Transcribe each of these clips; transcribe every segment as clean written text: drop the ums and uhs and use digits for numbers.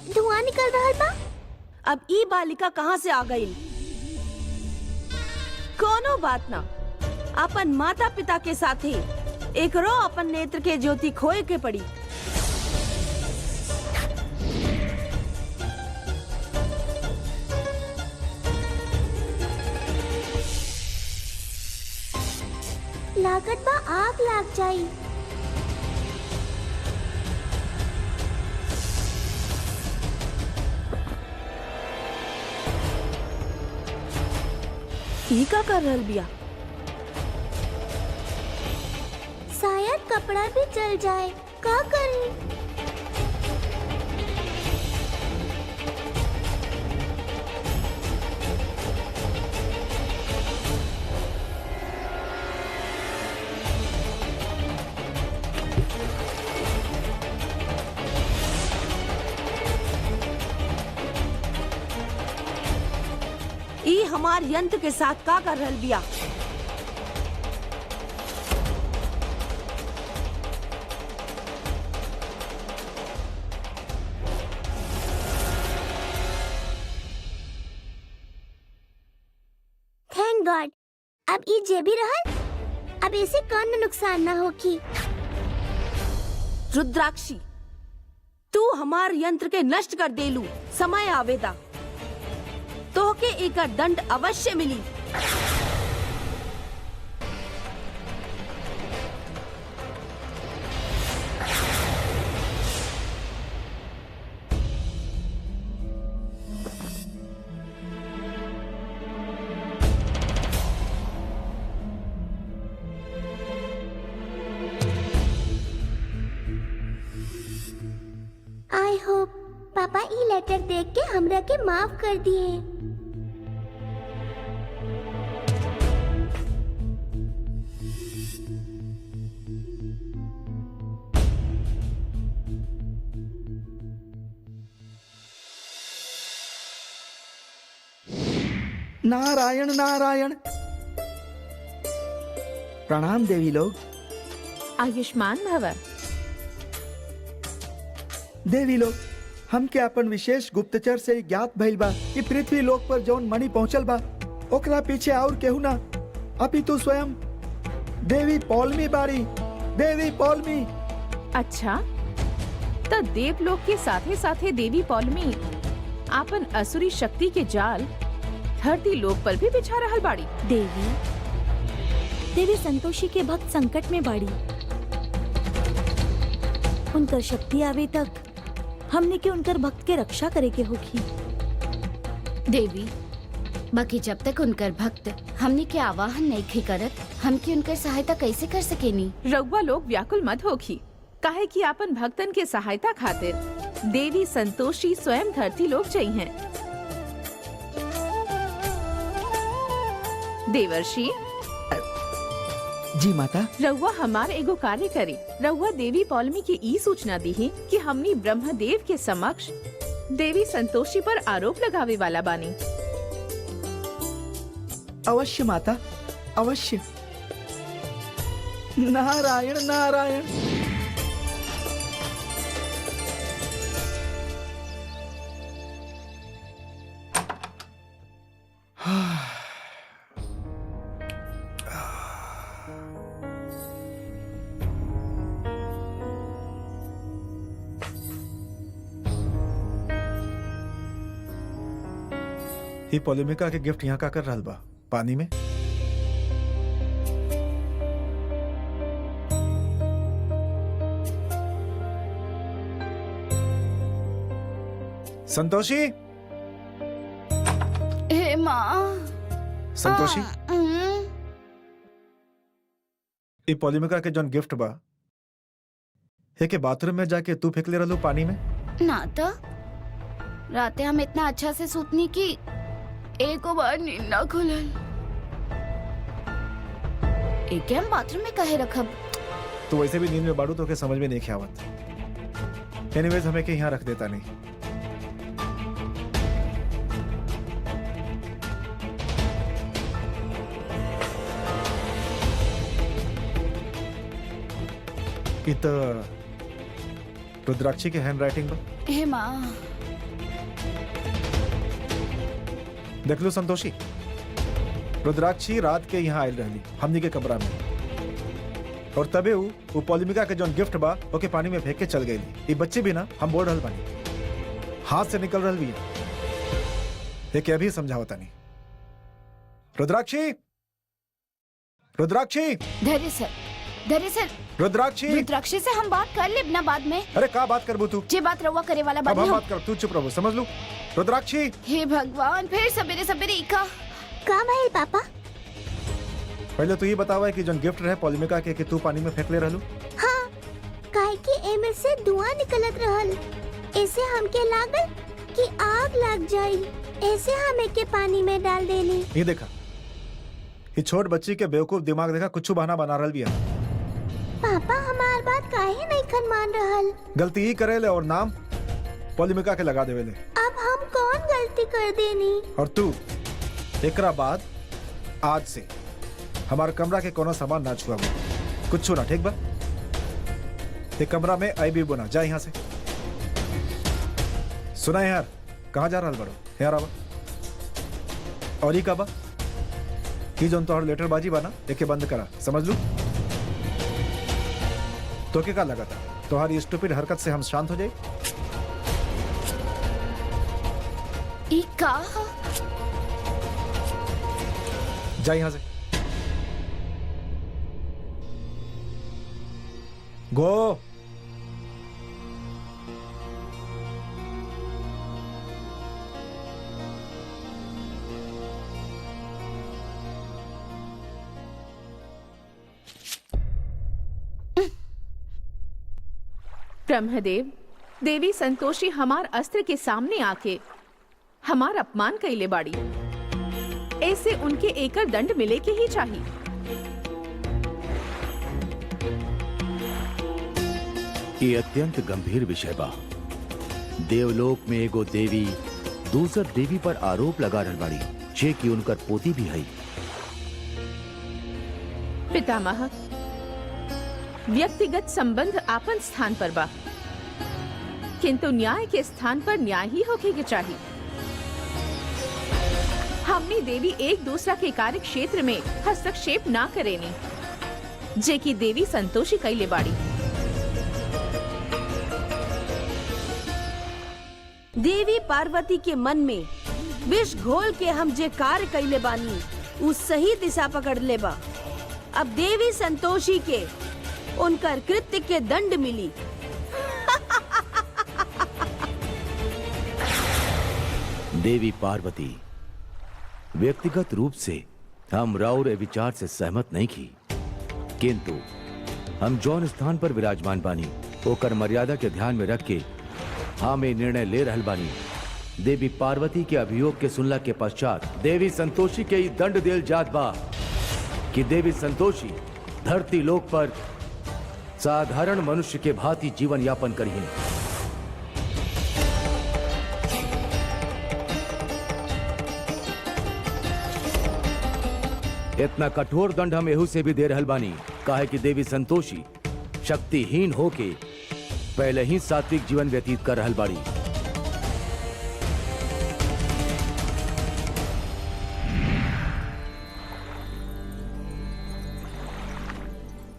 धुआं निकल रहा बा। अब ई बालिका कहाँ से आ गई? कोनो बात ना, अपन माता पिता के साथ ही एकरो अपन नेत्र के ज्योति खोए के पड़ी। लागत बा आग लाग जाई। ई का कर रहल बिया? शायद कपड़ा भी जल जाए, का करी? ई हमार यंत्र के साथ का कर रहल बिया? थैंक गॉड, अब ई जे भी रहल, अब इसे कौन नुकसान ना होगी। रुद्राक्षी, तू हमार यंत्र के नष्ट कर देलू। समय आवेदा तोहके एकर दंड अवश्य मिली। आई होप पापा ई लेटर देख के हमरा के माफ कर दिए। नारायण नारायण। प्रणाम देवी लोग। आयुष्मान भव। देवी लोग, हम के अपन विशेष गुप्तचर से ज्ञात भइल बा कि पृथ्वी लोक पर जौन मणि पहुंचल बा ओकरा पीछे और केहू ना अपितु स्वयं देवी पौलमी बारी। देवी पौलमी। अच्छा, तो देवलोक के साथे साथे देवी पौलमी आपन असुरी शक्ति के जाल धरती लोक पर भी बिछा रहल बाड़ी। देवी संतोषी के भक्त संकट में बाड़ी। उनकर शक्ति आवे तक हमने के उनकर भक्त के रक्षा करे के होगी। देवी, बाकी जब तक उनकर भक्त हमने के आवाहन नहीं खे करत, हम की उनकर सहायता कैसे कर सकेनी? रउआ लोग व्याकुल मत होखी, काहे कि आपन भक्तन के सहायता खातिर देवी संतोषी स्वयं धरती लोक जाई हैं। देवर्षि जी माता। रउआ हमार एगो कार्य करे। रउआ देवी पौलमी के ई सूचना दी कि हमनी ब्रह्मदेव के समक्ष देवी संतोषी पर आरोप लगावे वाला बानी। अवश्य माता, अवश्य। नारायण नारायण। ही पॉलिमिका के गिफ्ट यहाँ का कर रहल बा पानी में। संतोषी, हे माँ। संतोषी, ई पॉलिमिका के जौन गिफ्ट बा हे के बाथरूम में जाके तू फेंक ले रहलू पानी में। ना तो राते हम इतना अच्छा से सुतनी की एको बार नींद ना खुलल। एके हम बाथरूम में काहे रखब? तो वैसे भी नींद में बाड़ू तो के समझ में नहीं आवत। एनीवेज हमें के यहाँ रख देता नहीं। इत रुद्राक्षी के हैंड राइटिंग बा। हे माँ, देख लो संतोषी, रुद्राक्षी रात के यहाँ आयल रहली हमनी के कमरा में, और तबे वो पॉलिमिका के जौन गिफ्ट बा ओके पानी में फेंक के चल गई। ये बच्चे भी ना हम बोल रहल बानी हाथ से निकल रहल भी है, अभी समझावता नहीं। रुद्राक्षी, रुद्राक्षी, धैर्य सर, धैर्य सर। रुद्राक्षी, रुद्राक्षी से हम बात कर लेब ना बाद में। अरे का बात करबू तू? जे बात रहुआ करे वाला अब बात हम ना। बात कर, तू चुप रहो, समझ लू। रुद्राक्षी, हे भगवान, फिर सवेरे सवेरे इका। का भाई पापा? पहले तू ये बतावा कि जौन गिफ्ट रहे पॉलिमिका के कि तू पानी में फेंक ले रहलू। हाँ, काहे कि एमे से धुआं निकलत रहल, ऐसे हमके लागल कि आग लग जाई, ऐसे हम के पानी में डाल देली। ये देखा, ये छोट बच्ची के बेवकूफ दिमाग देखा, कुछ बहाना बना रहल बिया। पापा हमार बात काहे नहीं खन मान रहल? गलती ही करे ले और नाम पॉलिमिका के लगा देवे ले। अब हम कौन गलती कर देनी? और तू एकरा बाद आज से हमारे कमरा के कोनो सामान ना छुआ, कुछ ना, ठीक बा? ये कमरा में आई भी बुना, जा यहाँ से। सुना है यार, कहाँ जा रहा बड़ो? यार आवा। और ही कबा की जोन तोहर लेटर बाजी बना एके बंद करा, समझ लू? तो के का लगा था तुम्हारी स्टूपिड हरकत से हम शांत हो जाए? इका जा यहाँ से, गो। ब्रह्मदेव, देवी संतोषी हमार अस्त्र के सामने आके हमार अपमान कैले बाड़ी, ऐसे उनके एकर दंड मिले के ही चाहिए। ये अत्यंत गंभीर विषय बा। देवलोक में एगो देवी दूसर देवी पर आरोप लगा रहल बाड़ी, जे कि उनकर पोती भी है। पितामह, व्यक्तिगत संबंध आपन स्थान पर बा, किंतु न्याय के स्थान पर न्याय ही होके के चाहिए। हमनी देवी एक दूसरा के कार्य क्षेत्र में हस्तक्षेप ना करेनी, जे की देवी संतोषी कैले बाड़ी। देवी पार्वती के मन में विष घोल के हम जे कार्य कैले बानी उ सही दिशा पकड़ ले बा। अब देवी संतोषी के उनकर कृत्य के दंड मिली। देवी पार्वती, व्यक्तिगत रूप से हम राउर ए विचार से सहमत नहीं की, किंतु हम जौन स्थान पर विराजमान बानी ओकर मर्यादा के ध्यान में रख के हम ये निर्णय ले रहल बानी। देवी पार्वती के अभियोग के सुनला के पश्चात देवी संतोषी के दंड देल जात बा कि देवी संतोषी धरती लोक पर साधारण मनुष्य के भांति जीवन यापन करिए। इतना कठोर दंड हम एहू से भी दे रहल बानी काहे कि देवी संतोषी शक्तिहीन होके पहले ही सात्विक जीवन व्यतीत कर रहल बाड़ी।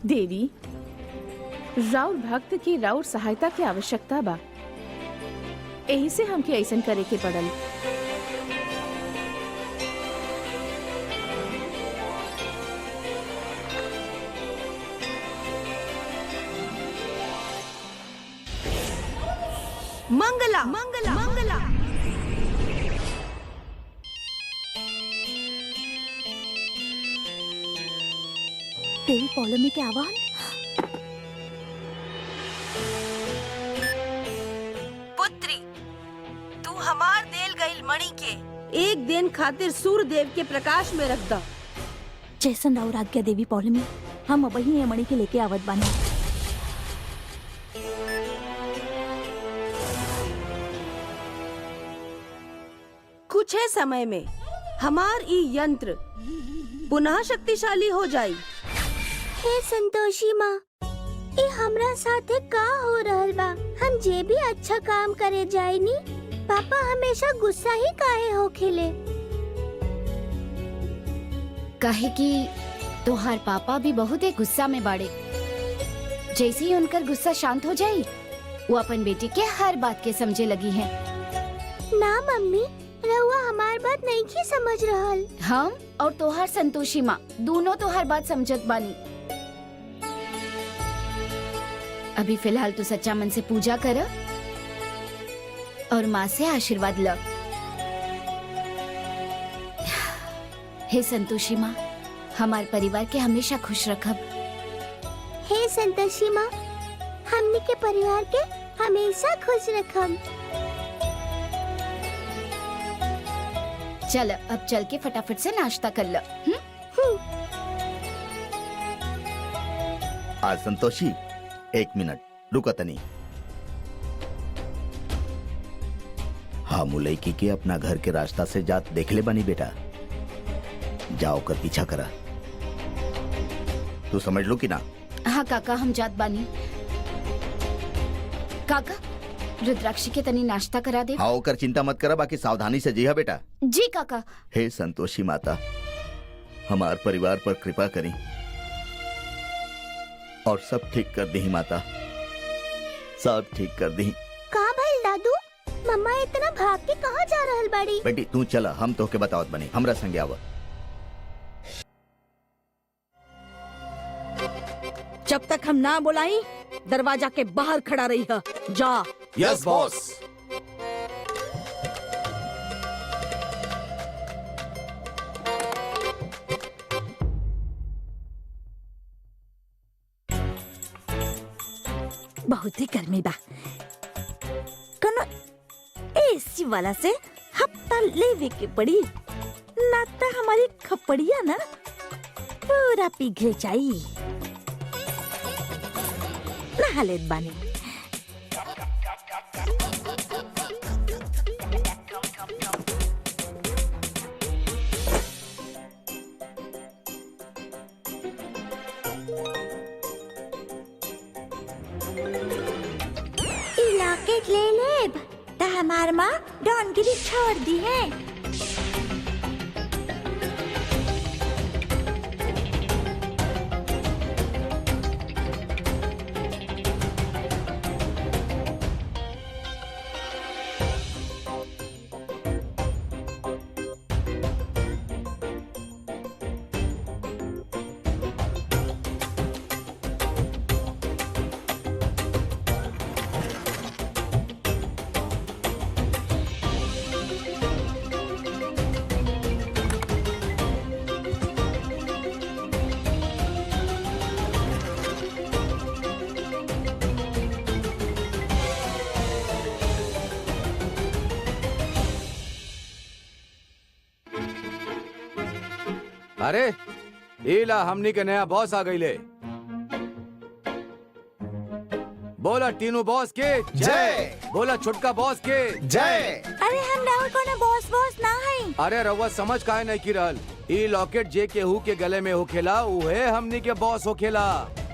देवी, राउर भक्त की राउर सहायता की आवश्यकता बा, यही से हमके ऐसन करे के पड़ल। मंगला मंगला मंगला। देवी पौलमी के आह्वान। पुत्री, तू हमार देल गईल मणि के एक दिन खातिर सूर्य देव के प्रकाश में रख दा। जैसन राउर आज्ञा देवी पौलमी, हम अब ही ये मणि के लेके आवत बानी। कुछ है समय में हमार ई यंत्र पुनः शक्तिशाली हो जाई। हे संतोषी माँ, ये हमरा साथे का हो रहल बा? हम जे भी अच्छा काम करे जाइनी, पापा हमेशा गुस्सा ही काहे होखेले? काहे कि तोहार पापा भी बहुत ही गुस्सा में बाड़े। जैसे ही उनकर गुस्सा शांत हो जाई, वो अपन बेटी के हर बात के समझे लगी है। ना मम्मी, रहुआ हमार बात नहीं की समझ रहल। हम और तोहार संतोषी माँ दोनों तोहार बात समझत बानी। अभी फिलहाल तो सच्चा मन से पूजा कर और माँ से आशीर्वाद ल। हे संतोषी माँ, हमारे परिवार के हमेशा खुश रखब। हे संतोषी माँ, हमने के परिवार के हमेशा खुश रखम। चल अब चल के फटाफट से नाश्ता कर लो। आज संतोषी, एक मिनट रुको तनी। हाँ, मुलैकी के अपना घर के रास्ता से जात देख ले बनी बेटा। जाओ कर पीछा करा। तू समझ लो कि ना? हाँ काका, हम जात बानी। काका, रुद्राक्षी के तनी नाश्ता करा दे। हाँ, कर चिंता मत करा, बाकी सावधानी से जी। हाँ बेटा। जी काका। हे संतोषी माता, हमार परिवार पर कृपा करी और सब ठीक कर दी माता, सब ठीक कर दी। का भाई दादू, मम्मा इतना भाग के कहाँ जा रहल बाड़ी? बेटी तू चला, हम तोहके बतावत बनी, हमरा संगे आवा। जब तक हम ना बुलाई, दरवाजा के बाहर खड़ा रही है। जा। Yes boss. बहुत ही गर्मी बा। कनो एसी वाला से हफ्ता लेवे के पड़ी, ना तो हमारी खपड़िया ना पूरा पिघल जाई। नहा लेत बानी। लॉकेट ले लेब त हमार माँ डॉनगिरी छोड़ दी है। अरे इला हमनी के नया बॉस आ गईले। बोला टीनू बॉस के जय, बोला छुटका बॉस के जय। अरे हम राहुल को ना बॉस बॉस ना है। अरे रउआ समझ काहे नहीं की रहल? ई लॉकेट जे केहू के गले में होखेला उहे हमनी के बॉस होखेला।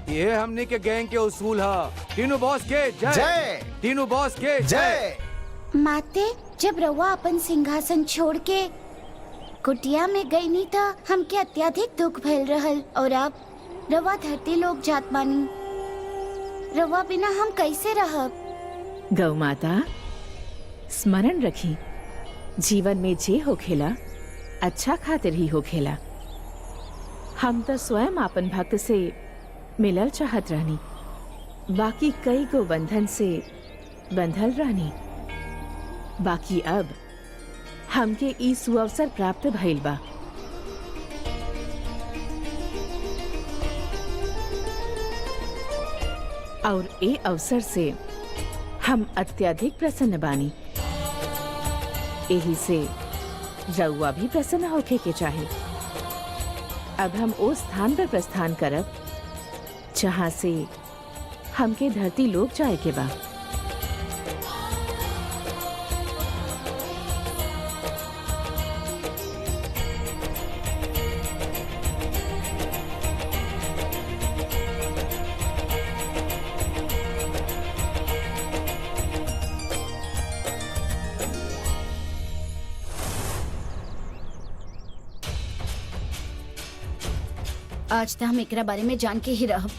ये हमनी के गैंग के उसूल है। टीनू बॉस के जय, टीनू बॉस के जय। माते, जब रवा अपन सिंहासन छोड़ के कुटिया में गई नहीं था, हमके अत्यधिक दुख भइल रहल। और अब रवा धरती लोग जात बानी, रवा बिना हम कैसे रहब? गौ माता, स्मरण रखी, जीवन में जे होखेला अच्छा खातिर ही होखेला। हम तो स्वयं अपन भक्त से मिलल चाहत रहनी, बाकी कई गो बंधन से बंधल रहनी। बाकी अब हमके ई सुअवसर प्राप्त भइल बा। और ए अवसर से हम अत्यधिक प्रसन्न बानी। यही से रउआ भी प्रसन्न होके के चाहे। अब हम ओ स्थान पर प्रस्थान करब जहाँ से हमके धरती लोग जाए के बा। आज तो हम एकरा बारे में जान के ही रहब।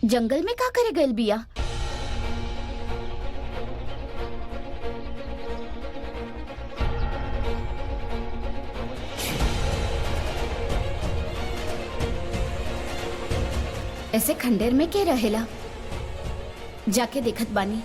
जंगल में का करे गइल बिया? ऐसे खंडेर में के रहेला? जाके देखत बानी।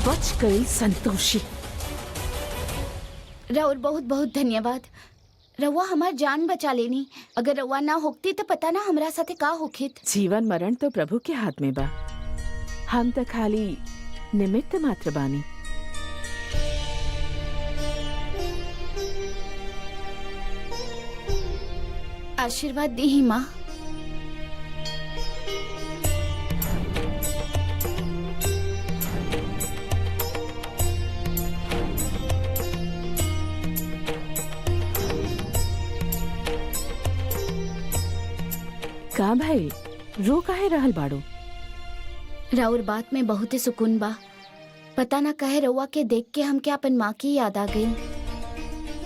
बच गई संतोषी। राउर बहुत बहुत धन्यवाद। रउआ हमार जान बचा लेनी। अगर रउआ ना होती तो पता ना हमरा साथे का होखित। जीवन मरण तो प्रभु के हाथ में बा, हम तो खाली निमित्त मात्र बानी। आशीर्वाद दी ही माँ। का भाई रो काहे रहल बाड़ो? राउर बात में बहुत ही सुकून बा। पता ना कहे रउआ के देख के हमके अपन माँ की याद आ गई।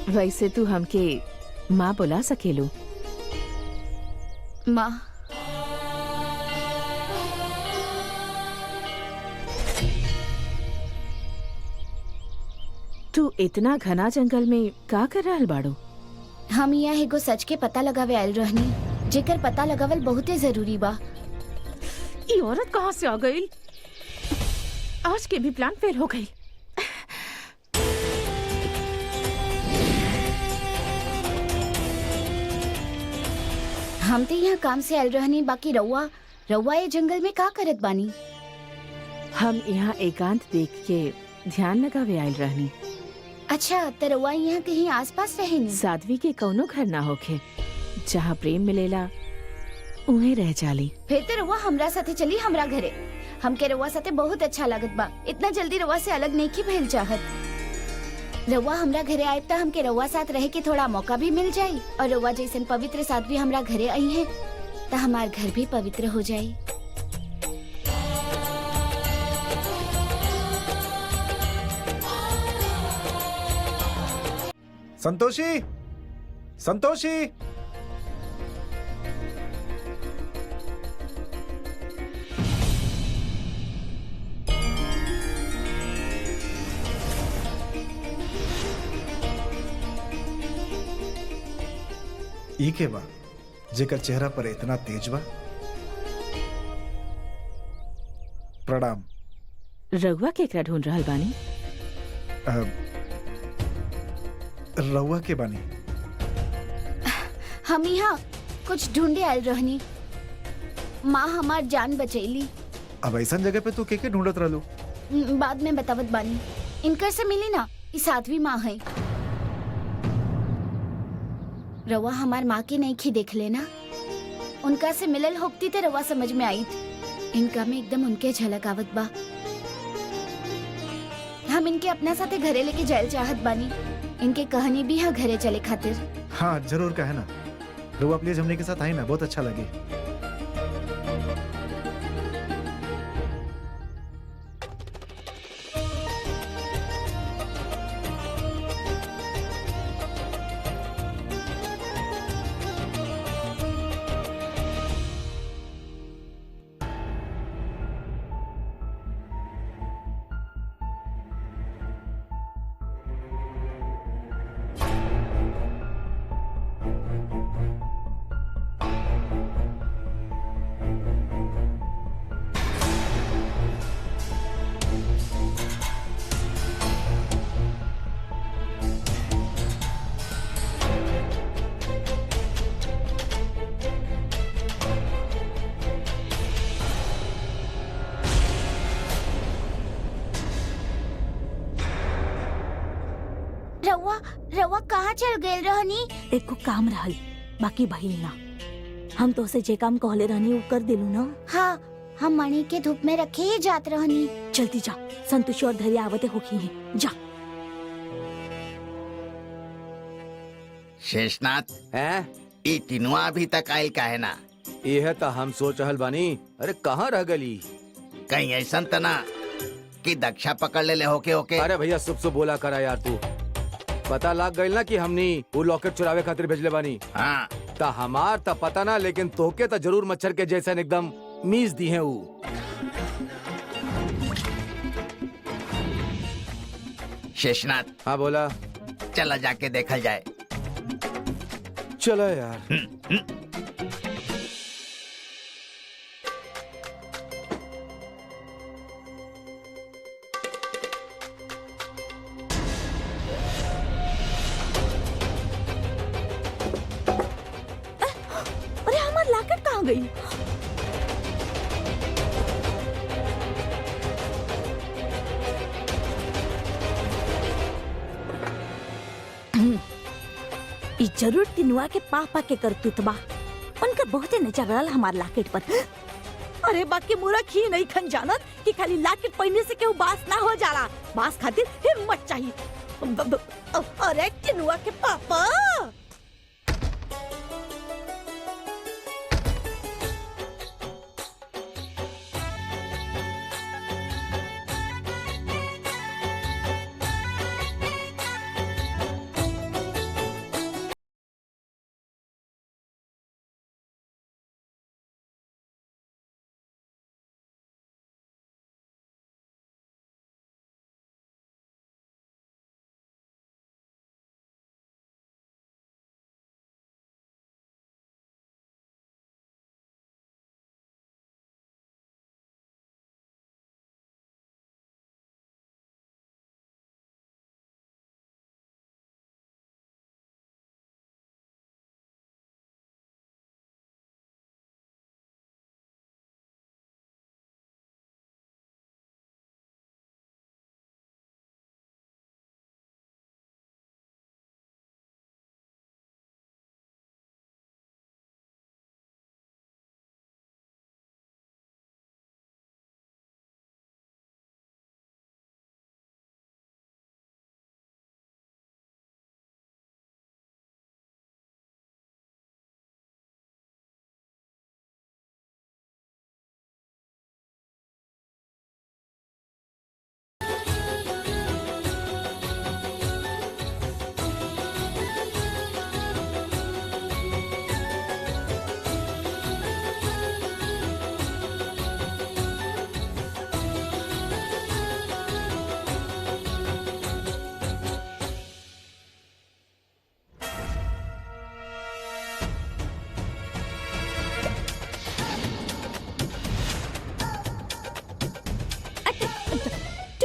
वैसे तू हमके माँ बुला सकेलो। माँ, तू इतना घना जंगल में का कर रहल बाड़ो? हम यहाँ एगो सच के पता लगावे आयल रहनी, जेकर पता लगावल बहुते जरूरी बा। ये औरत कहाँ से आ गई? आज के भी प्लान फेल हो गई। हम तो यहाँ काम से आयल रहनी, बाकी रउआ ये जंगल में का करत बानी? हम यहाँ एकांत देख के ध्यान लगावे आयल रहनी। अच्छा, तो रउआ यहाँ कहीं आसपास रहेनी? साध्वी के कौनो घर ना होखे, जहाँ प्रेम मिलेला उहे रह जाली। फिर तो रउआ हमरा साथे चली हमरा घरे। हमके रउआ साथे बहुत अच्छा लागत बा। इतना जल्दी रउआ से अलग नहीं की भेल चाहत। रउआ हमरा घरे आए तो हमके रउआ साथ रहे के थोड़ा मौका भी मिल जाई, और रउआ जैसन पवित्र साध्वी हमरा घरे आई है तो हमार घर भी पवित्र हो जाई। संतोषी, संतोषी, ई के बा जेकर चेहरा पर इतना तेज बा? प्रणाम। रघुआ केकरा ढूंढ रहल बानी? रउआ के बानी? हम यहाँ कुछ ढूंढे आयल रहनी। माँ हमार जान बचैली। अब ऐसा जगह पे तू के ढूंढत रहलू? बाद में बतावत बानी। इनकर से मिली ना, ई साध्वी माँ है। रवा हमार माँ के नहीं खी देख लेना। उनका से मिलल होती तो रवा समझ में आई। इनका में एकदम उनके झलक आवत बा। हम इनके अपना साथे घरे लेके जायल चाहत बानी। इनके कहानी भी है घरे चले खातिर। हाँ जरूर, कहे ना। रउआ प्लीज हमने के साथ आई ना, बहुत अच्छा लगे। रवा रवा कहाँ चल गए रहनी? एको काम रहल, बाकी भइल ना। हम तो से जे काम कहले रहनी वो कर दिलू ना। हाँ, हम मणि के धूप में रखे ही जात रहनी। जल्दी जा, संतोषी और धैर्य आवते होखी हैं। जा। शेषनाथ, हैं? ई टिनुआ अभी तक आयल काहे ना? यह तो हम सोच रहल बानी। अरे कहाँ रह गली? कहीं ऐसा तना कि दक्षा पकड़ ले होके होके। अरे भैया सुब बोला करा यार तू। पता लग गई ना कि हमनी वो लॉकेट चुरावे खातिर भेजले बानी। हाँ ता हमार ता पता ना, लेकिन तोके ता जरूर मच्छर के जैसा एकदम मीज दी है वो। शेषनाथ, हाँ बोला। चला जाके देखल जाए। चलो यार। अरे हमार लॉकेट कहाँ गई? ई जरूर टिनुआ के पापा के करतूत बा। उनका बहुते नजर रहल हमार लॉकेट पर। अरे बाकी मूर्ख ही नहीं खन जानत कि खाली लॉकेट पहनने से केहू बास ना हो जाला। बास खातिर हिम्मत चाहिए। अरे टिनुआ के पापा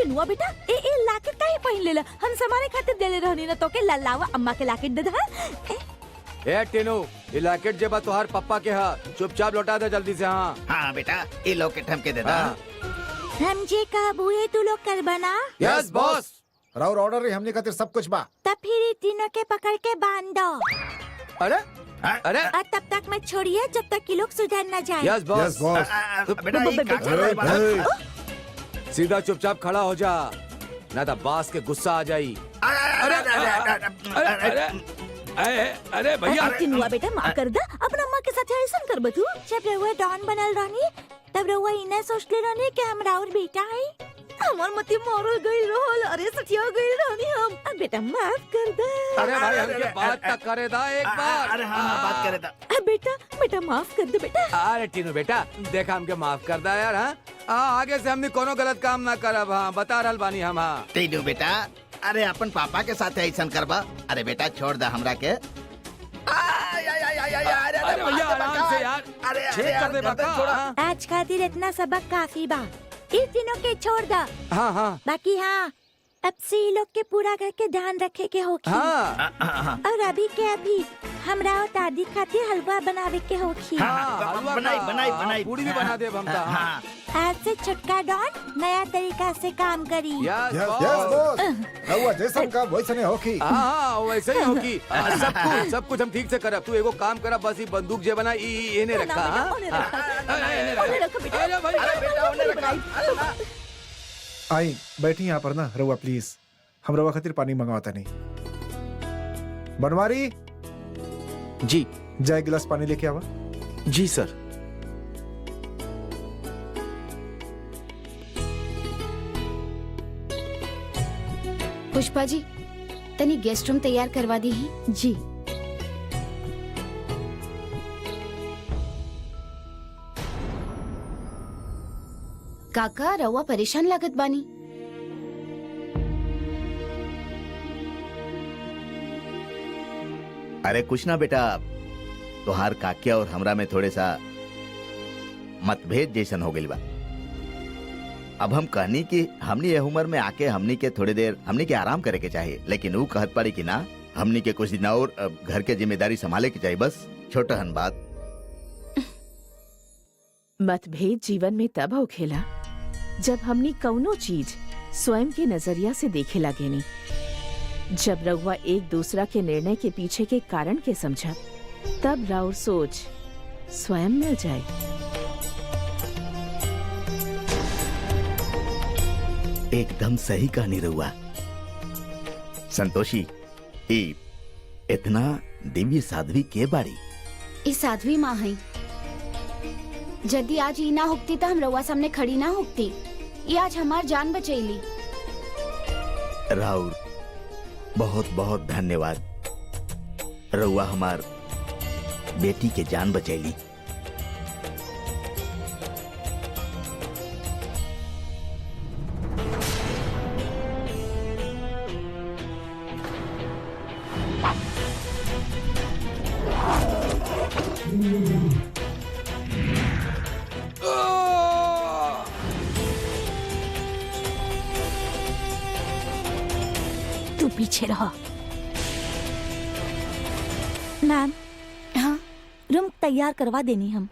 टिनुआ बेटा ए लाकेट काहे पहन लेला? हम समारे खातिर देले रहनी ना तो के लावा अम्मा के लाकेट दे दा। ए टीनू, ये लॉकेट जेबा तोहार पप्पा के हा, चुपचाप लौटा दे जल्दी से। हाँ हाँ बेटा, ये लॉकेट हमके दे दा। हम जे काबू है तू लोग कर बना। Yes boss. राउर ऑर्डर रही हमने खातिर सब कुछ बा। तब फिर तीनों के पकड़ के बांध दो अरे अरे और तब तक मत छोड़िए जब तक कि लोग सुधर न जाए। Yes boss. बेटा ये का कर रहा है बात? सीधा चुपचाप खड़ा हो जा, ना तो बास के गुस्सा आ जाई। अरे अरे भैया, टिनुआ बेटा माफ कर दा, अपना अम्मा के साथ ऐसा कर बतू। जब रहुआ डॉन बनल रहनी तब रहुआ इन्हें सोच ले रहनी कि हम राउर बेटा है। हमार मती मारल गई रहल, अरे सटिया गई रहनी हम। अब बेटा माफ कर दा। अरे भाई हमके बात तक करे दा एक बार। अरे हाँ बात करे दा। अब बेटा माफ कर दे बेटा। अरे टीनू बेटा, देखा हमके माफ कर दा यार। हाँ आगे से हमने कोनो गलत काम ना करब। हाँ बता रहल बानी हम। हाँ टीनू बेटा, अरे अपन पापा के साथ ऐसा करबा। अरे बेटा छोड़ दा हमरा के। अरे भैया आराम से यार, छेद कर दे बका। हाँ आज खातिर इतना सबक काफी बा। इन तीनों के छोड़ दा। हाँ बाकी हाँ, अब से ये लोग के पूरा घर के ध्यान रखे के होगी। हाँ और अभी के अभी हमरा और दादी खातिर हलवा बनावे के होगी। हलवा बनाई पूरी भी बना दे हम। हाँ आज से छुटका डॉन नया तरीका से काम करी। Yes yes boss. रहुआ जैसा का वैसा नहीं होगी। हाँ वैसे ही होगी। सब कुछ हम ठीक से करब। तू एगो काम करब, बस ये बंदूक जे बना इने रखा। आई बैठी यहाँ पर ना रहुआ प्लीज। हम रहुआ खातिर पानी मंगवाता नहीं। बनवारी जी जा एक गिलास पानी लेके आवा। जी सर। पुष्पा जी, तनी गेस्ट रूम तैयार करवा दी ही। जी काका रउआ परेशान लागत बानी। अरे कुछ ना बेटा, तोहार काकिया और हमरा में थोड़े सा मतभेद जैसन हो गइल बा। अब हम कहनी कि हमनी ये उम्र में आके हमनी के थोड़ी देर हमनी के आराम करे के चाहिए, लेकिन वो कहत पड़ी कि ना हमनी के कुछ दिन और घर के जिम्मेदारी संभाले के चाहिए। बस छोटहन बात। मतभेद जीवन में तब होखेला जब हमनी कौनो चीज स्वयं के नजरिया से देखे लागेनी। जब रउआ एक दूसरा के निर्णय के पीछे के कारण के समझा, तब राउर सोच स्वयं मिल जाए। एकदम सही कहानी रहुआ। संतोषी, इतना दिव्य साध्वी के बाड़ी? ई साध्वी माँ है। यदि आज ई ना होती तो हम रउआ सामने खड़ी ना होती। ये आज हमार जान बचैली। राउर बहुत बहुत धन्यवाद। रउआ हमार बेटी के जान बचैली। तू पीछे रहो। मैम, हाँ रूम तैयार करवा देनी हम।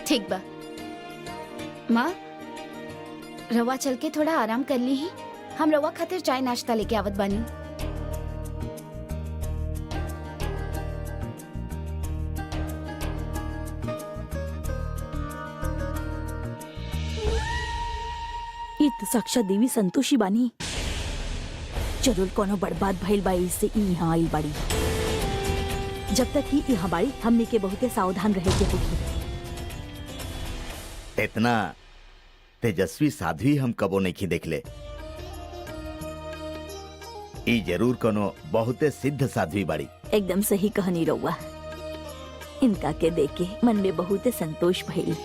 ठीक बा। माँ, रवा चल के थोड़ा आराम कर ली ही। हम रवा खातिर चाय नाश्ता लेके आवत बानी। ई तो साक्षात देवी संतोषी बानी। जरूर कोनो बर्बाद भइल बा, इससे ई यहाँ आइल बाड़ी। जब तक ई यहाँ बाड़ी हमने के बहुते सावधान रहे के होगी। इतना तेजस्वी साध्वी हम कबो नहीं देखले। ई जरूर कोनो बहुते सिद्ध साध्वी बाड़ी। एकदम सही कहानी रहुआ। इनका के देख के मन में बहुते संतोष भइल।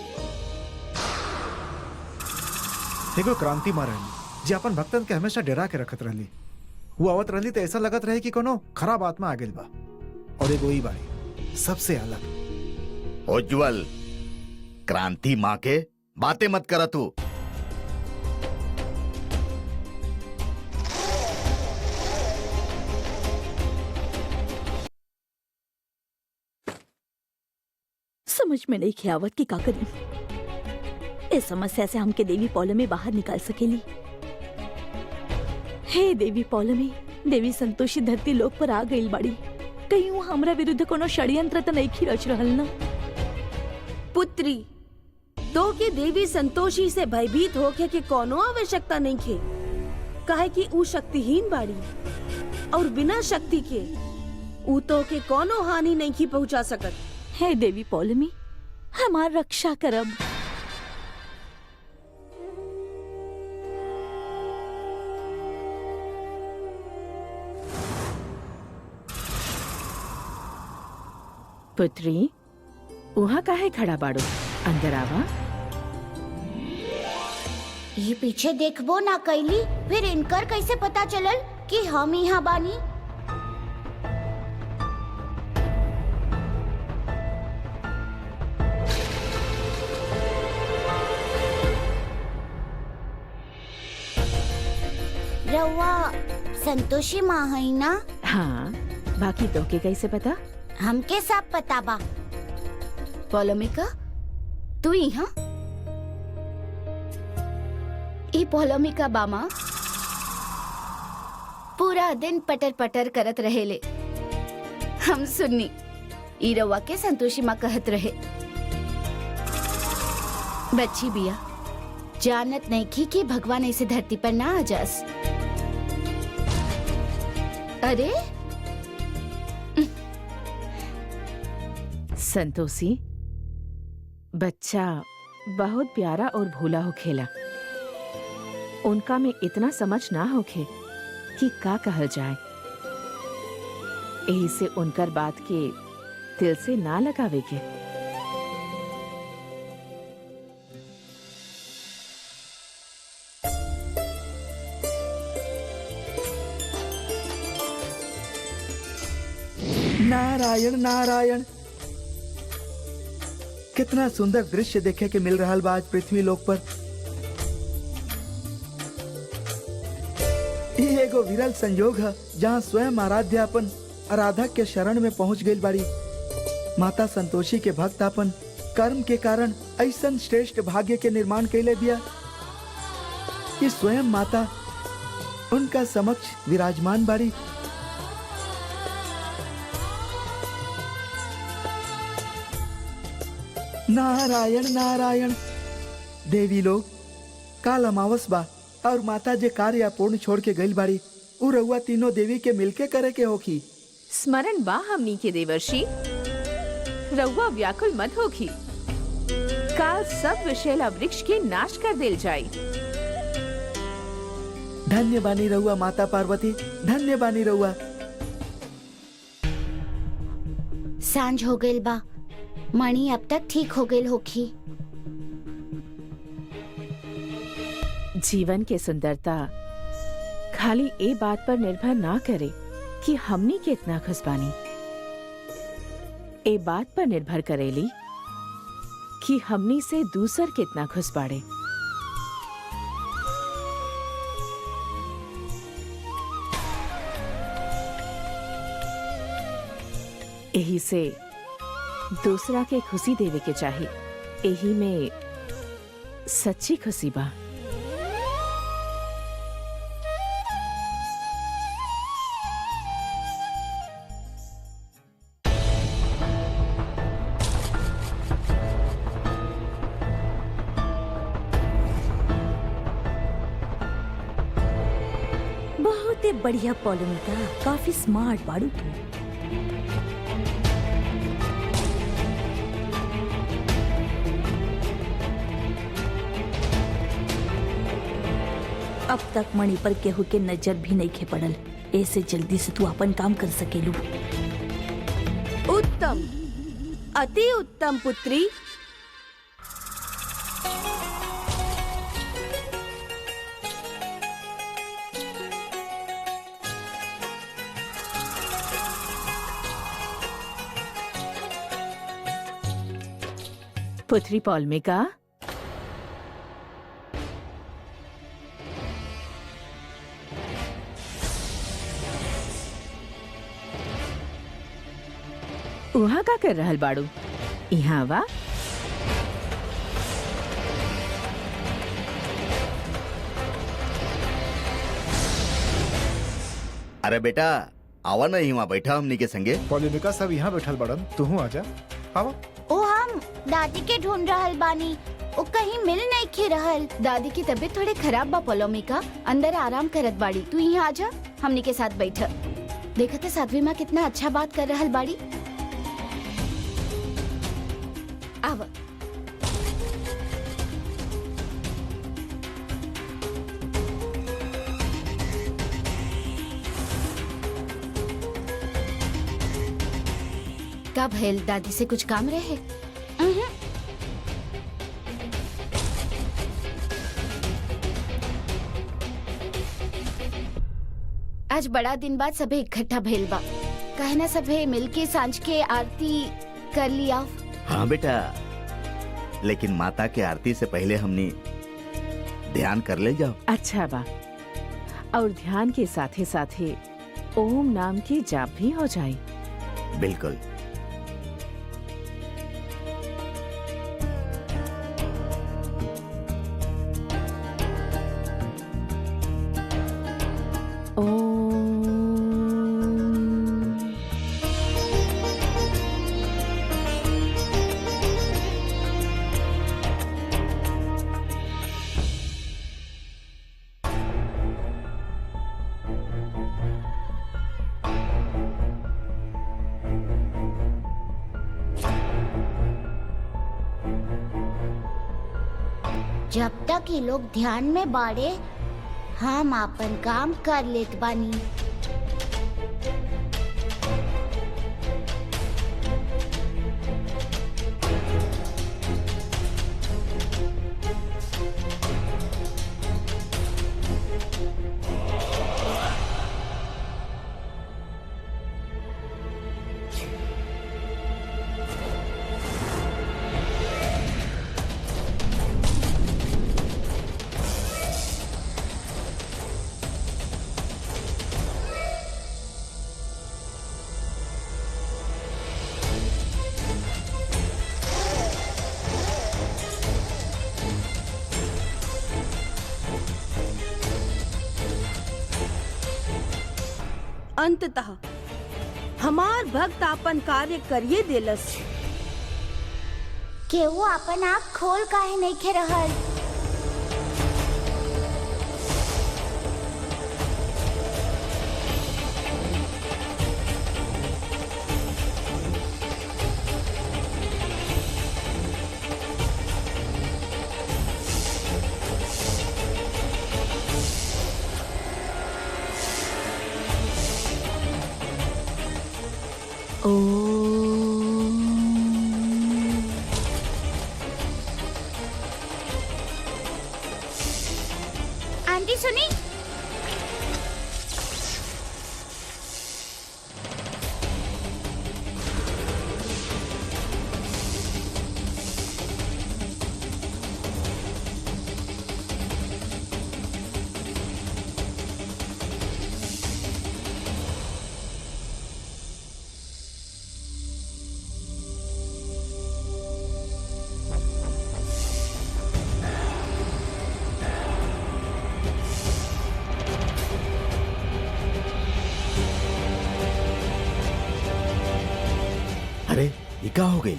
एगो क्रांति माँ रहली जे अपन भक्तन के हमेशा डरा के रखत रहली। वो आवत रहली तो ऐसा लगत रहे कि कोनो खराब आत्मा आ गेल बा। और एगो ई बाड़ी सबसे अलग। उज्जवल, क्रांति माँ के बातें मत कर तू। समझ में नहीं खियावत की का करी। इस समस्या से हमके देवी पौलमी बाहर निकाल सकेली। हे देवी पौलमी, देवी संतोषी धरती लोक पर आ गई बाड़ी। कहीं वो हमरा विरुद्ध कोनो षड्यंत्र तो नहीं रच रहल ना? पुत्री, तो के देवी संतोषी से भयभीत होके के कोनो आवश्यकता नहीं खे, काहे कि ऊ शक्तिहीन बाड़ी और बिना शक्ति के ऊ तो के कोनो हानि नहीं की पहुंचा सकत। हे देवी पौलमी, हमार रक्षा करब। पुत्री, वहाँ काहे खड़ा बाड़ो? अंदर आवा। ये पीछे देखबो ना कैली, फिर इनकर कैसे पता चलल कि हम यहाँ बानी? रउआ संतोषी माँ है ना? हाँ, बाकी तो के कैसे पता? हमके सब पता बा। पौलमिका, तू यहाँ? ई पौलमिका बामा पूरा दिन पटर पटर करत रहेले। हम सुननी ई रवा के संतोषी माँ कहत रहे। बच्ची बिया जानत नहीं की कि भगवान ऐसे धरती पर ना आ जास। अरे संतोषी, बच्चा बहुत प्यारा और भोला हो खेला। उनका में इतना समझ ना होखे कि का कहल जाए। यही से उनकर बात के दिल से ना लगावे के। नारायण नारायण, कितना सुंदर दृश्य देखे के मिल रहा बा आज पृथ्वी लोक पर। ये एगो विरल संयोग है जहाँ स्वयं आराध्या अपन आराधक के शरण में पहुंच गई बाड़ी। माता संतोषी के भक्त अपन कर्म के कारण ऐसा श्रेष्ठ भाग्य के निर्माण कैले दिया कि स्वयं माता उनका समक्ष विराजमान बाड़ी। नारायण नारायण। देवी लोग काल अमावस बा और माता जे कार्य अपूर्ण छोड़ के गई बाड़ी, उ रउआ तीनों देवी के मिलके करे के होखी। स्मरण बा हमनी के देवर्षि, रउआ व्याकुल मत होखी। काल सब विषैला वृक्ष के नाश कर देल जाई। धन्य बानी रउआ माता पार्वती, धन्य बानी रउआ। सांझ हो गइल बा, मणि अब तक ठीक हो गइल होखी। जीवन के सुंदरता खाली ए बात पर निर्भर ना करे कि हमनी कितना खुश बानी। ए बात पर निर्भर करेली कि हमनी से दूसर कितना खुश बाड़े। यही से दूसरा के खुशी देवे के चाही। यही में सच्ची खुशी बा। बहुत ही बढ़िया पौलमिका, काफी स्मार्ट बाड़ू तू। अब तक मणि पर केहू के नजर भी नहीं खे पड़ल। ऐसे जल्दी से तू अपन काम कर सकेलू। उत्तम, अति उत्तम पुत्री। पुत्री पौलमिका, वहाँ का कर रहल बाड़ू? यहाँ वा। अरे बेटा आवा ना ही वहाँ बैठा हमनी के संगे। पॉलिमिका सब यहाँ बैठल बड़न, तू आजा। आवा। ओ हम दादी के ढूंढ रहल बानी, ओ कहीं मिल नहीं खे रहल। दादी की तबीयत थोड़े खराब बा पोलोमिका, अंदर आराम करत बाड़ी। तू यहाँ आजा, हमनी के साथ बैठ। देखा था साध्वी माँ कितना अच्छा बात कर रहल बाड़ी। आवा। का भैल, दादी से कुछ काम रहे? आज बड़ा दिन बाद सभे इकट्ठा भइल बा, काहे ना सभे मिलके सांझ के आरती कर लिया। हाँ बेटा, लेकिन माता के आरती से पहले हमने ध्यान कर ले जाओ। अच्छा बा, और ध्यान के साथे साथे ओम नाम की जाप भी हो जाए। बिल्कुल। जब तक ये लोग ध्यान में बाड़े, हम अपन काम कर लेत बानी। अंततः हमार भक्त अपन कार्य करिए देलस। केहू अपन आँख खोल काहे नहीं खे रहल? आंटी सुनी, अरे ये क्या हो गई?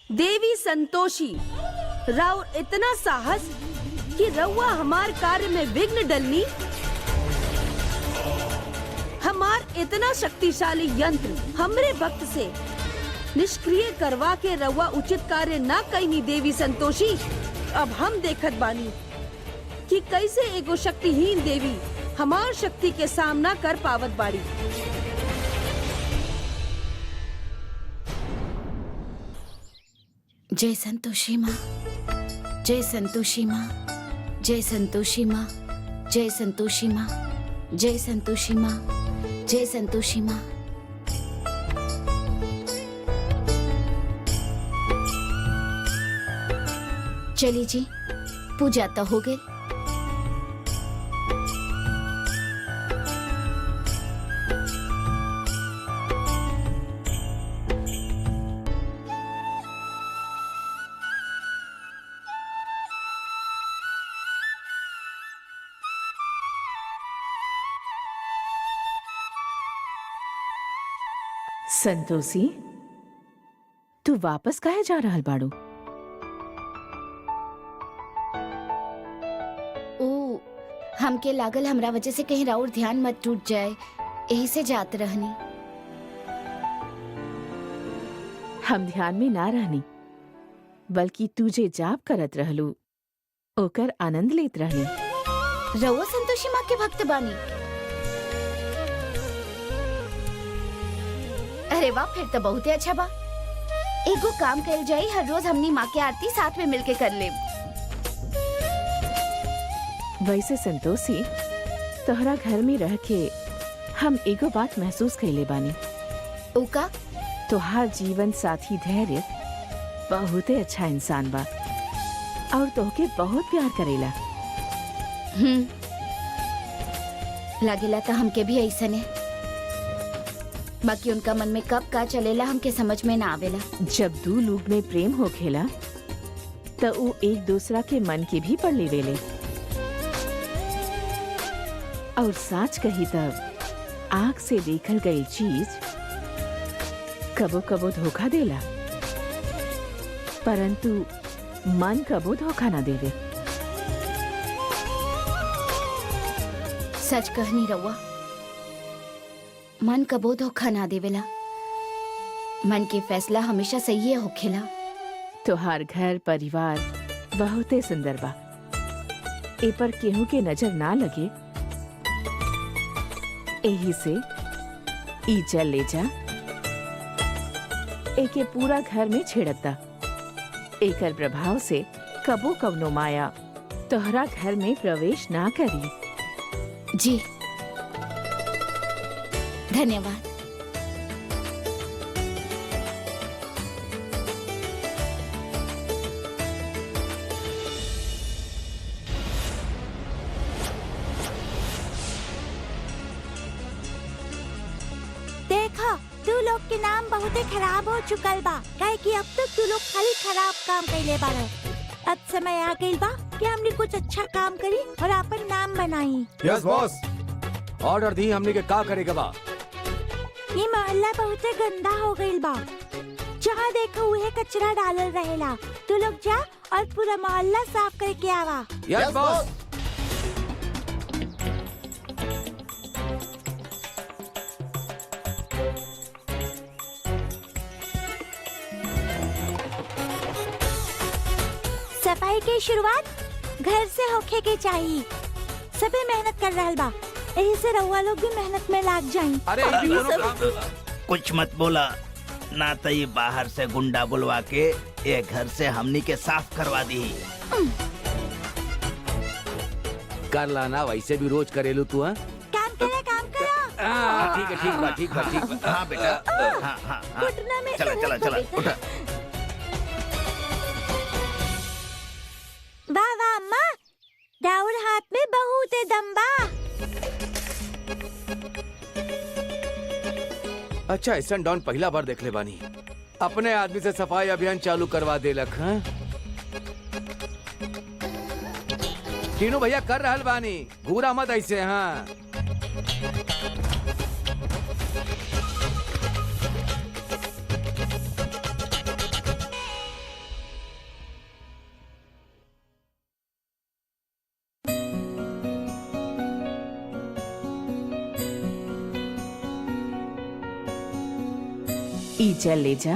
देवी संतोषी, राउर इतना साहस कि रउआ हमार कार्य में विघ्न डलनी। हमार इतना शक्तिशाली यंत्र हमरे भक्त से निष्क्रिय करवा के रउआ उचित कार्य ना कईनी। देवी संतोषी, अब हम देखत बानी कि कैसे एगो शक्तिहीन देवी हमार शक्ति के सामना कर पावत बाड़ी। जय संतोषी माँ, जय संतोषी माँ, जय संतोषी माँ, जय संतोषी माँ, जय संतोषी माँ, जय संतोषी माँ। चली जी, पूजा तो हो गई। संतोषी, तू वापस काहे जा रहल बाड़ू? ओ, हमके लागल हमरा वजह से कहीं राउर ध्यान मत टूट जाए, यही से जात रहनी। हम ध्यान में ना रहनी, बल्कि तुझे जाप करत रहलू, ओकर आनंद लेत रहनी। रउआ संतोषी माँ के भक्त बानी? अरे वाह, फिर तो बहुते अच्छा बा। एगो काम कल जाई, हर रोज हमनी माँ के आरती साथ में मिलके कर ले। वैसे संतोषी, तोहरा घर में रह के हम एगो बात महसूस कैले बानी। ओका? तोहार जीवन साथी धैर्य बहुते अच्छा इंसान बा और तोहके बहुत प्यार करेला। लागेला तो हमके भी ऐसा ने, बाकी उनका मन में कब का चलेला हमके समझ में ना आवेला। जब दो लोग में प्रेम हो खेला तो वो एक दूसरा के मन के भी पढ़ लेवेले। और सच कही तब आँख से देखल गई चीज कबो कबो धोखा देला, परंतु मन कबो धोखा ना देवे। सच कहनी रउआ, मन कबो धोखा ना देवेला। मन के फैसला हमेशा सही होखेला। तोहार घर परिवार बहुते सुंदर बा, ए पर केहू के नजर ना लगे, एही से ई चल ले जा, एके पूरा घर में छेड़ता। एकर प्रभाव से कबो कवनो माया तोहरा घर में प्रवेश ना करी। जी, धन्यवाद। देखा, तू लोग के नाम बहुते खराब हो चुकल बा, काहे कि अब तक तू लोग खाली खराब काम कइले बाड़े। अब समय आ गइल बा कि हमने कुछ अच्छा काम करी और अपन नाम बनाई। यस बॉस, ऑर्डर दी, हमने के का करेगा बा। ये मोहल्ला बहुते गंदा हो गइल बा, जहाँ देखो उहे कचरा डालल रहेला। तू लोग जा और पूरा मोहल्ला साफ करके आवा। Yes boss. सफाई की शुरुआत घर से होखे के चाहिए। सभी मेहनत कर रहल बा, यही से रउआ लोग भी मेहनत में लाग जाई। अरे कुछ मत बोला, ना तो ये बाहर से गुंडा बुलवा के ये घर से हमनी के साफ करवा दी। कर लाना, वैसे भी रोज करेलू तू। हाँ, काम करो। ठीक है, ठीक बा, ठीक बा, ठीक बा। हाँ बेटा, हाँ। घुटना में चला दर्द चला हो उठा। वाह वाह अम्मा, राउर हाथ में बहुत दम बा। अच्छा, ऐसा डॉन पहला बार देख ले बानी, अपने आदमी से सफाई अभियान चालू करवा देलक। हाँ, तीनों भैया कर रहल बानी, घूरा मत ऐसे। हाँ, ई चल ले जा,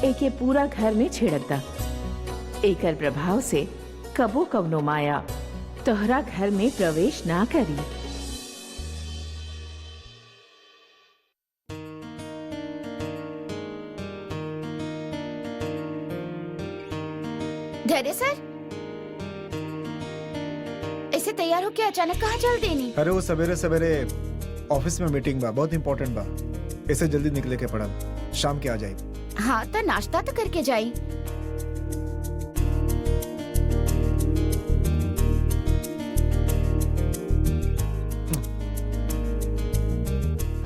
एके पूरा घर में छिड़कता। एकर प्रभाव से कबो कवनो माया तोहरा घर में प्रवेश ना करी। धैर्य सर, ऐसे तैयार होके अचानक कहाँ चल देनी? अरे वो सवेरे सवेरे ऑफिस में मीटिंग बा, बहुत इंपॉर्टेंट बा, ऐसे जल्दी निकले के पड़ल। शाम के आ जाए। हाँ, तो नाश्ता तो करके जाई।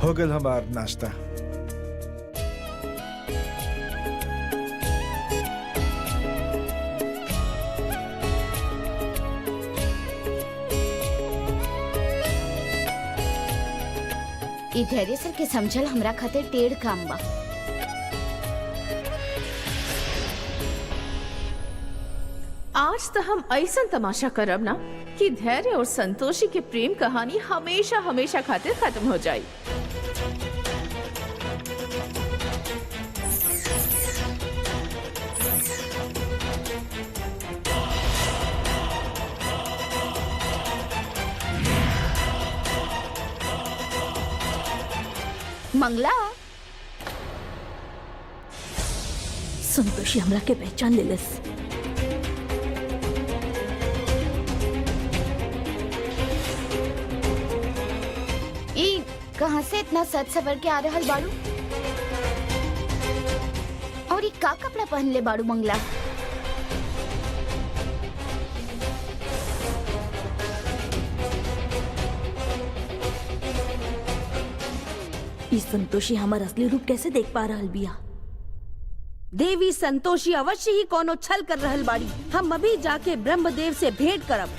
हो गल हमार नाश्ता। ई धैर्य सर के समझल हमरा खातिर टेढ़ काम बा। आज तो हम ऐसा तमाशा करब ना कि धैर्य और संतोषी के प्रेम कहानी हमेशा हमेशा खातिर खत्म हो जाए। मंगला, संतोषी हमरा के पहचान लेलस। ई कहाँ से इतना सज सवर के आ रहल बाड़ू? और ई का कपड़ा पहन ले बाड़ू मंगला? ई संतोषी हमार असली रूप कैसे देख पा रहल बिया? देवी संतोषी अवश्य ही कोनो छल कर रहल बाड़ी। हम अभी जाके ब्रह्मदेव से भेंट करब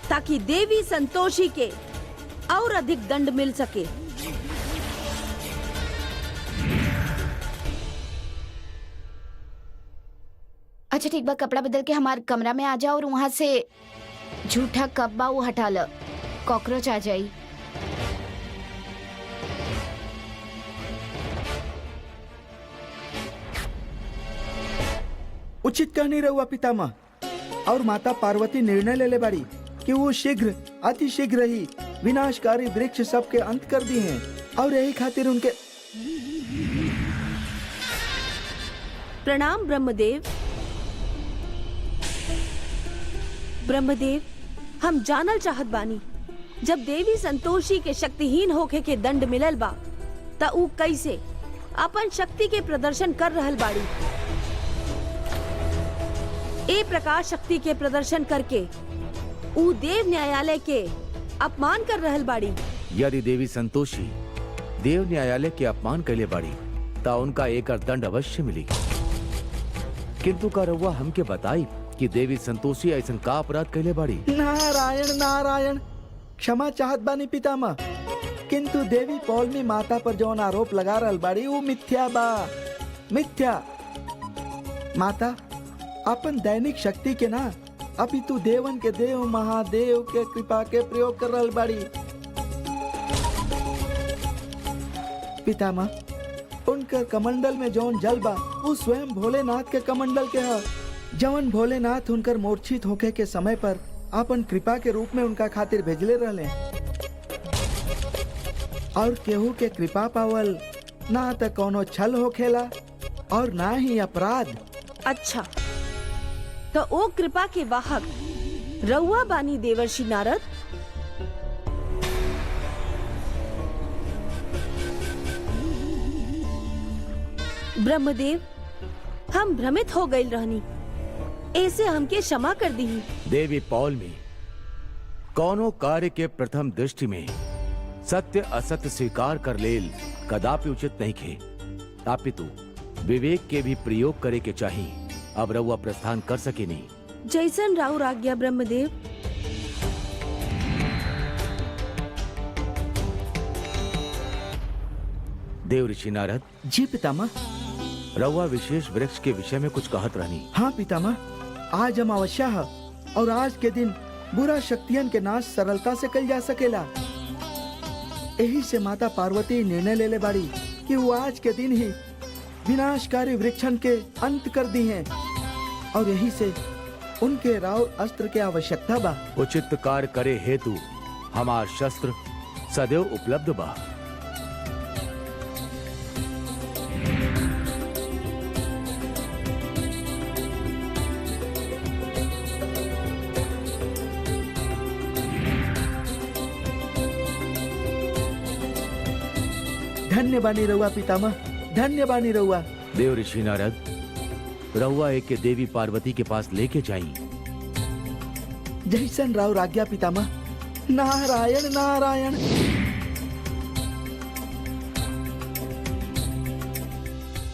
ताकि देवी संतोषी के और अधिक दंड मिल सके। अच्छा ठीक बा, कपड़ा बदल के हमारे कमरा में आ जाओ और वहाँ से झूठा कब्बा वो हटा लो, कॉकरोच आ जाई। उचित कहनी रहुआ पितामह। और माता पार्वती निर्णय ले बाड़ी कि वो शीघ्र अति शीघ्र ही विनाशकारी वृक्ष सबके अंत कर दिए हैं और यही खातिर उनके प्रणाम ब्रह्मदेव। ब्रह्मदेव, हम जानल चाहत बानी, जब देवी संतोषी के शक्तिहीन होके के दंड मिलल बा त ऊ कैसे अपन शक्ति के प्रदर्शन कर रहल बाड़ी? ए प्रकार शक्ति के प्रदर्शन करके ऊ देव न्यायालय के अपमान कर रहल बाड़ी। यदि देवी संतोषी देव न्यायालय के अपमान कैले बाड़ी ता उनका एक दंड अवश्य मिली। किंतु का रउआ हमके बताई कि देवी संतोषी ऐसा का अपराध कैले बाड़ी? नारायण नारायण, क्षमा चाहत बानी पितामह, किंतु देवी पौलमी माता पर जौन आरोप लगा रहल बाड़ी वो मिथ्या बा, मिथ्या। माता अपन दैनिक शक्ति के ना अपितु देवन के देव महादेव के कृपा के प्रयोग कर रहल बाड़ी। पितामह, उनकर कमंडल में जौन जल बा वो स्वयं भोलेनाथ के कमंडल के है, जवन भोलेनाथ उनकर मूर्छित होके के समय पर अपन कृपा के रूप में उनका खातिर भेजले रहले। और केहू के कृपा पावल ना त कोनो छल होखेला और ना ही अपराध। अच्छा, तो ओ कृपा के वाहक रउआ बानी देवर्षि नारद? ब्रह्मदेव, हम भ्रमित हो गए रहनी, ऐसे हमके क्षमा कर दी। देवी पौलमी, कौनो कार्य के प्रथम दृष्टि में सत्य असत्य स्वीकार कर लेल कदापि उचित नहीं खे, अपितु विवेक के भी प्रयोग करे के चाहिए। अब रउआ प्रस्थान कर सके नहीं। जैसन राउर आज्ञा ब्रह्मदेव। देव ऋषि नारद। जी पितामह। रउआ विशेष वृक्ष के विषय में कुछ कहत रहनी। हाँ पितामह, आज अमावस्या है और आज के दिन बुरा शक्तियन के नाश सरलता से कल जा सकेला। यही से माता पार्वती निर्णय ले बाड़ी कि वो आज के दिन ही विनाशकारी वृक्षन के अंत कर दी हैं और यही से उनके राव अस्त्र के आवश्यकता बा। उचित कार्य करे हेतु हमार शस्त्र सदैव उपलब्ध बा। धन्य बानी रहुआ पितामह, धन्य बानी रहुआ। देव ऋषि नारद, रहुआ एक के देवी पार्वती के पास लेके जाई। जैसन राव आज्ञा पितामह। नारायण नारायण।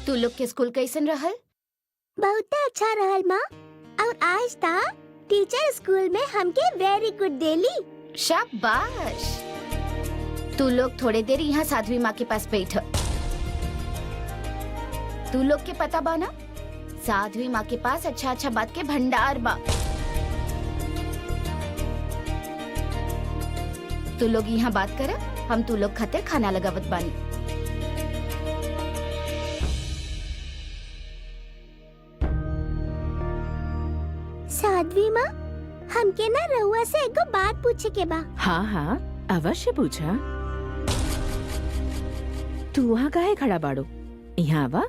तू लोग के स्कूल कैसन रहल? बहुत अच्छा रहल माँ। और आज ता टीचर स्कूल में हमके वेरी गुड देली। शाबाश। तू लोग थोड़े देर यहाँ साध्वी माँ के पास बैठ। तू लोग के पता बा ना, साध्वी माँ के पास अच्छा अच्छा बात के भंडार बा। तू लोग यहाँ बात कर, हम तू लोग खातिर खाना लगावत बानी। साध्वी माँ, हमके ना रहुआ से एगो बात पूछे के बा। हाँ हाँ अवश्य पूछा। तू वहाँ काहे खड़ा बाड़ो, यहाँ आवा।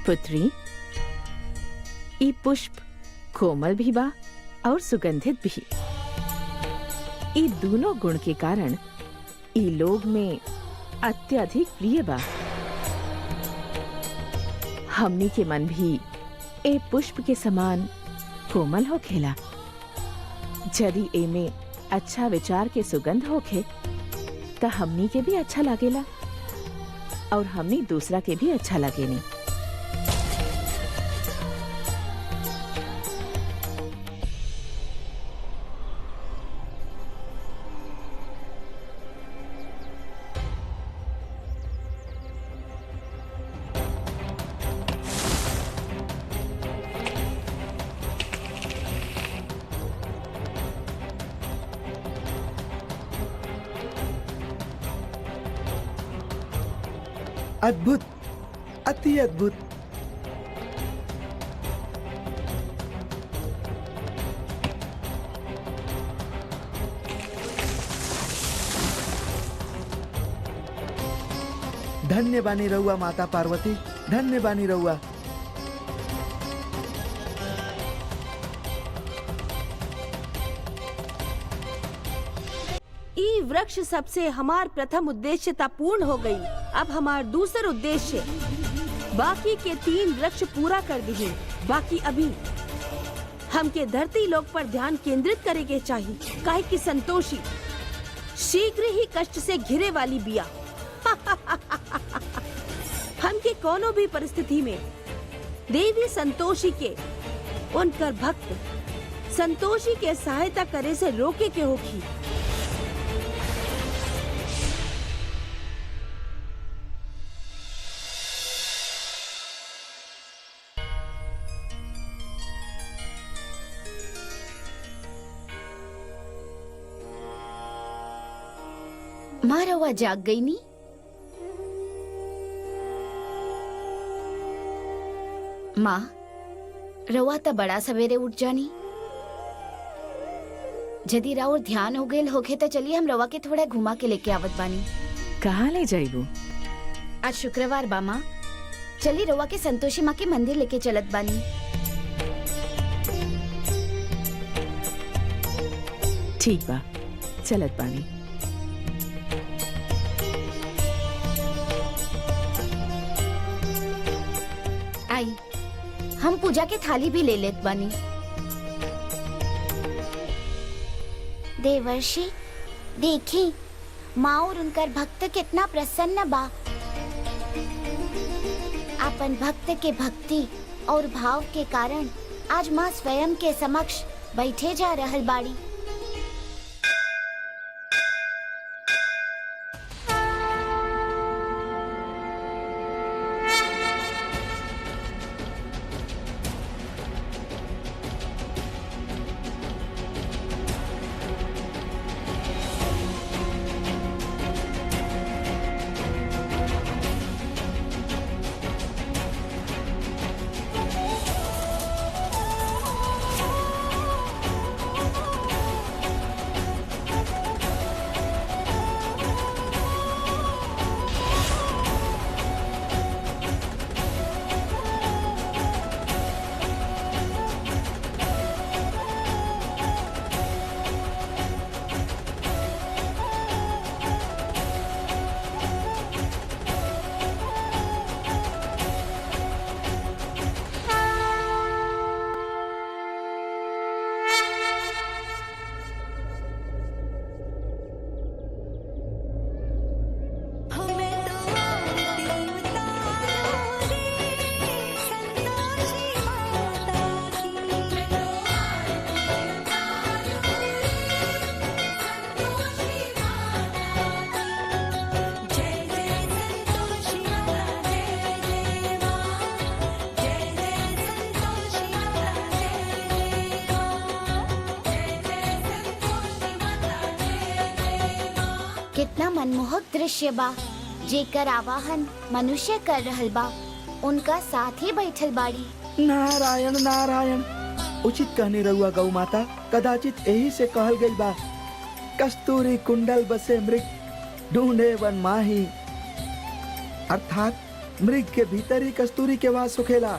पुत्री, ई पुष्प कोमल भी बा और सुगंधित भी। ई दोनों गुण के कारण ई लोग में अत्यधिक प्रिय बा। हमनी के मन भी ए पुष्प के समान कोमल होखेला। यदि ए में अच्छा विचार के सुगंध होखे त हमनी के भी अच्छा लागेला और हमनी दूसरा के भी अच्छा लागेनी। अद्भुत, अति अद्भुत। धन्य बानी रहुआ माता पार्वती, धन्य बानी रहुआ। ई वृक्ष सबसे हमार प्रथम उद्देश्यता पूर्ण हो गई। अब हमार दूसर उद्देश्य बाकी के 3 वृक्ष पूरा कर दिए। बाकी अभी हमके धरती लोक पर ध्यान केंद्रित करे के चाहिए, काहे कि संतोषी शीघ्र ही कष्ट से घिरे वाली बिया। हमके कोनो भी परिस्थिति में देवी संतोषी के उनकर भक्त संतोषी के सहायता करे से रोके के होगी। माँ रवा जाग गई नी? माँ रवा तो बड़ा सवेरे उठ जानी। यदि राउर ध्यान हो गए होके तो चलिए हम रवा के थोड़ा घुमा के लेके आवत बानी। कहाँ ले जाइबू? आज शुक्रवार बा माँ, चली रवा के संतोषी माँ के मंदिर लेके चलत बानी। ठीक बा, चलत बानी। आई, हम पूजा के थाली भी ले लेत बानी। देवर्षि, देखी माँ और उनकर भक्त कितना प्रसन्न बा। अपन भक्त के भक्ति और भाव के कारण आज माँ स्वयं के समक्ष बैठे जा रहल बाड़ी। कितना मनमोहक दृश्य बा। जेकर आवाहन मनुष्य कर रहल बा, उनका साथ ही बैठल बाड़ी। नारायण नारायण, उचित कहने रहुआ गौ माता। कदाचित यही से कहल गई बा, कस्तूरी कुंडल बसे मृग ढूंढे वन माही। अर्थात मृग के भीतर ही कस्तूरी के वास सुखेला,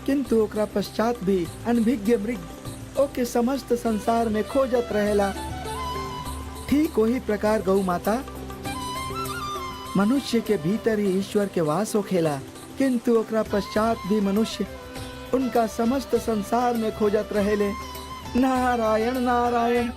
किंतु ओकरा पश्चात भी अनभिज्ञ मृग ओके समस्त संसार में खोजत रहेला। ठीक वही प्रकार गौ माता, मनुष्य के भीतर ही ईश्वर के वास होखेला, किंतु ओकरा पश्चात भी मनुष्य उनका समस्त संसार में खोजत रहेले। नारायण नारायण।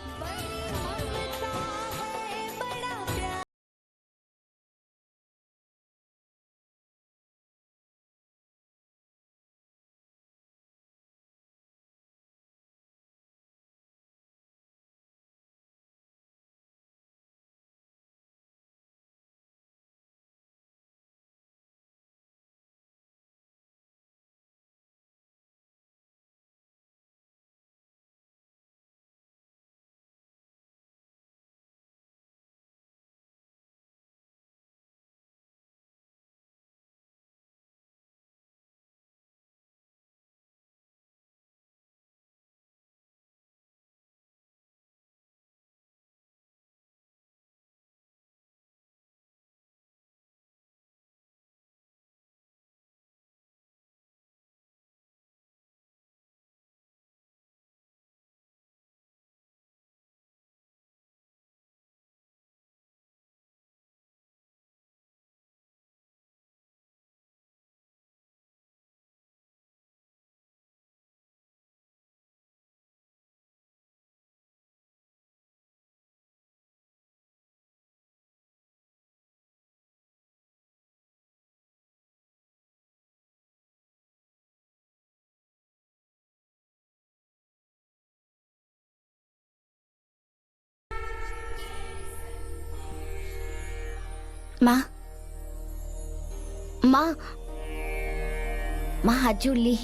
माँ, माँ, माँ हाथ जोड़ ली।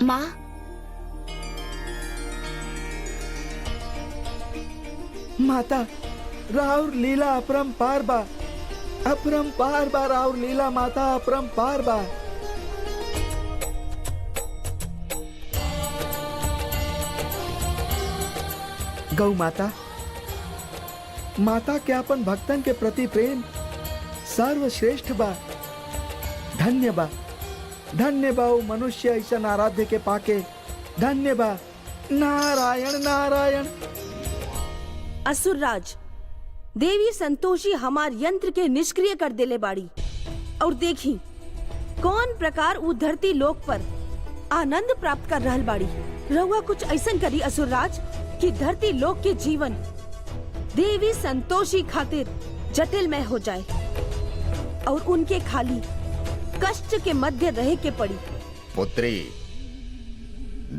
माँ, माता, राउर लीला अपरंपार बा, अपरंपार बा राउर लीला माता, अपरंपार बा। गौ माता, माता के अपन भक्तन के प्रति प्रेम सर्वश्रेष्ठ बा। धन्य बा, धन्य बा वो मनुष्य ऐसा आराध्य के पाके। धन्य बा। नारायण नारायण। असुरराज, देवी संतोषी हमार यंत्र के निष्क्रिय कर देले बाड़ी। और देखी कौन प्रकार उ धरती लोक पर आनंद प्राप्त कर रहल बाड़ी। रहुआ कुछ ऐसा करी असुरराज कि धरती लोक के जीवन देवी संतोषी खातिर जटिलमय हो जाए और उनके खाली कष्ट के मध्य रहे के पड़ी। पुत्री,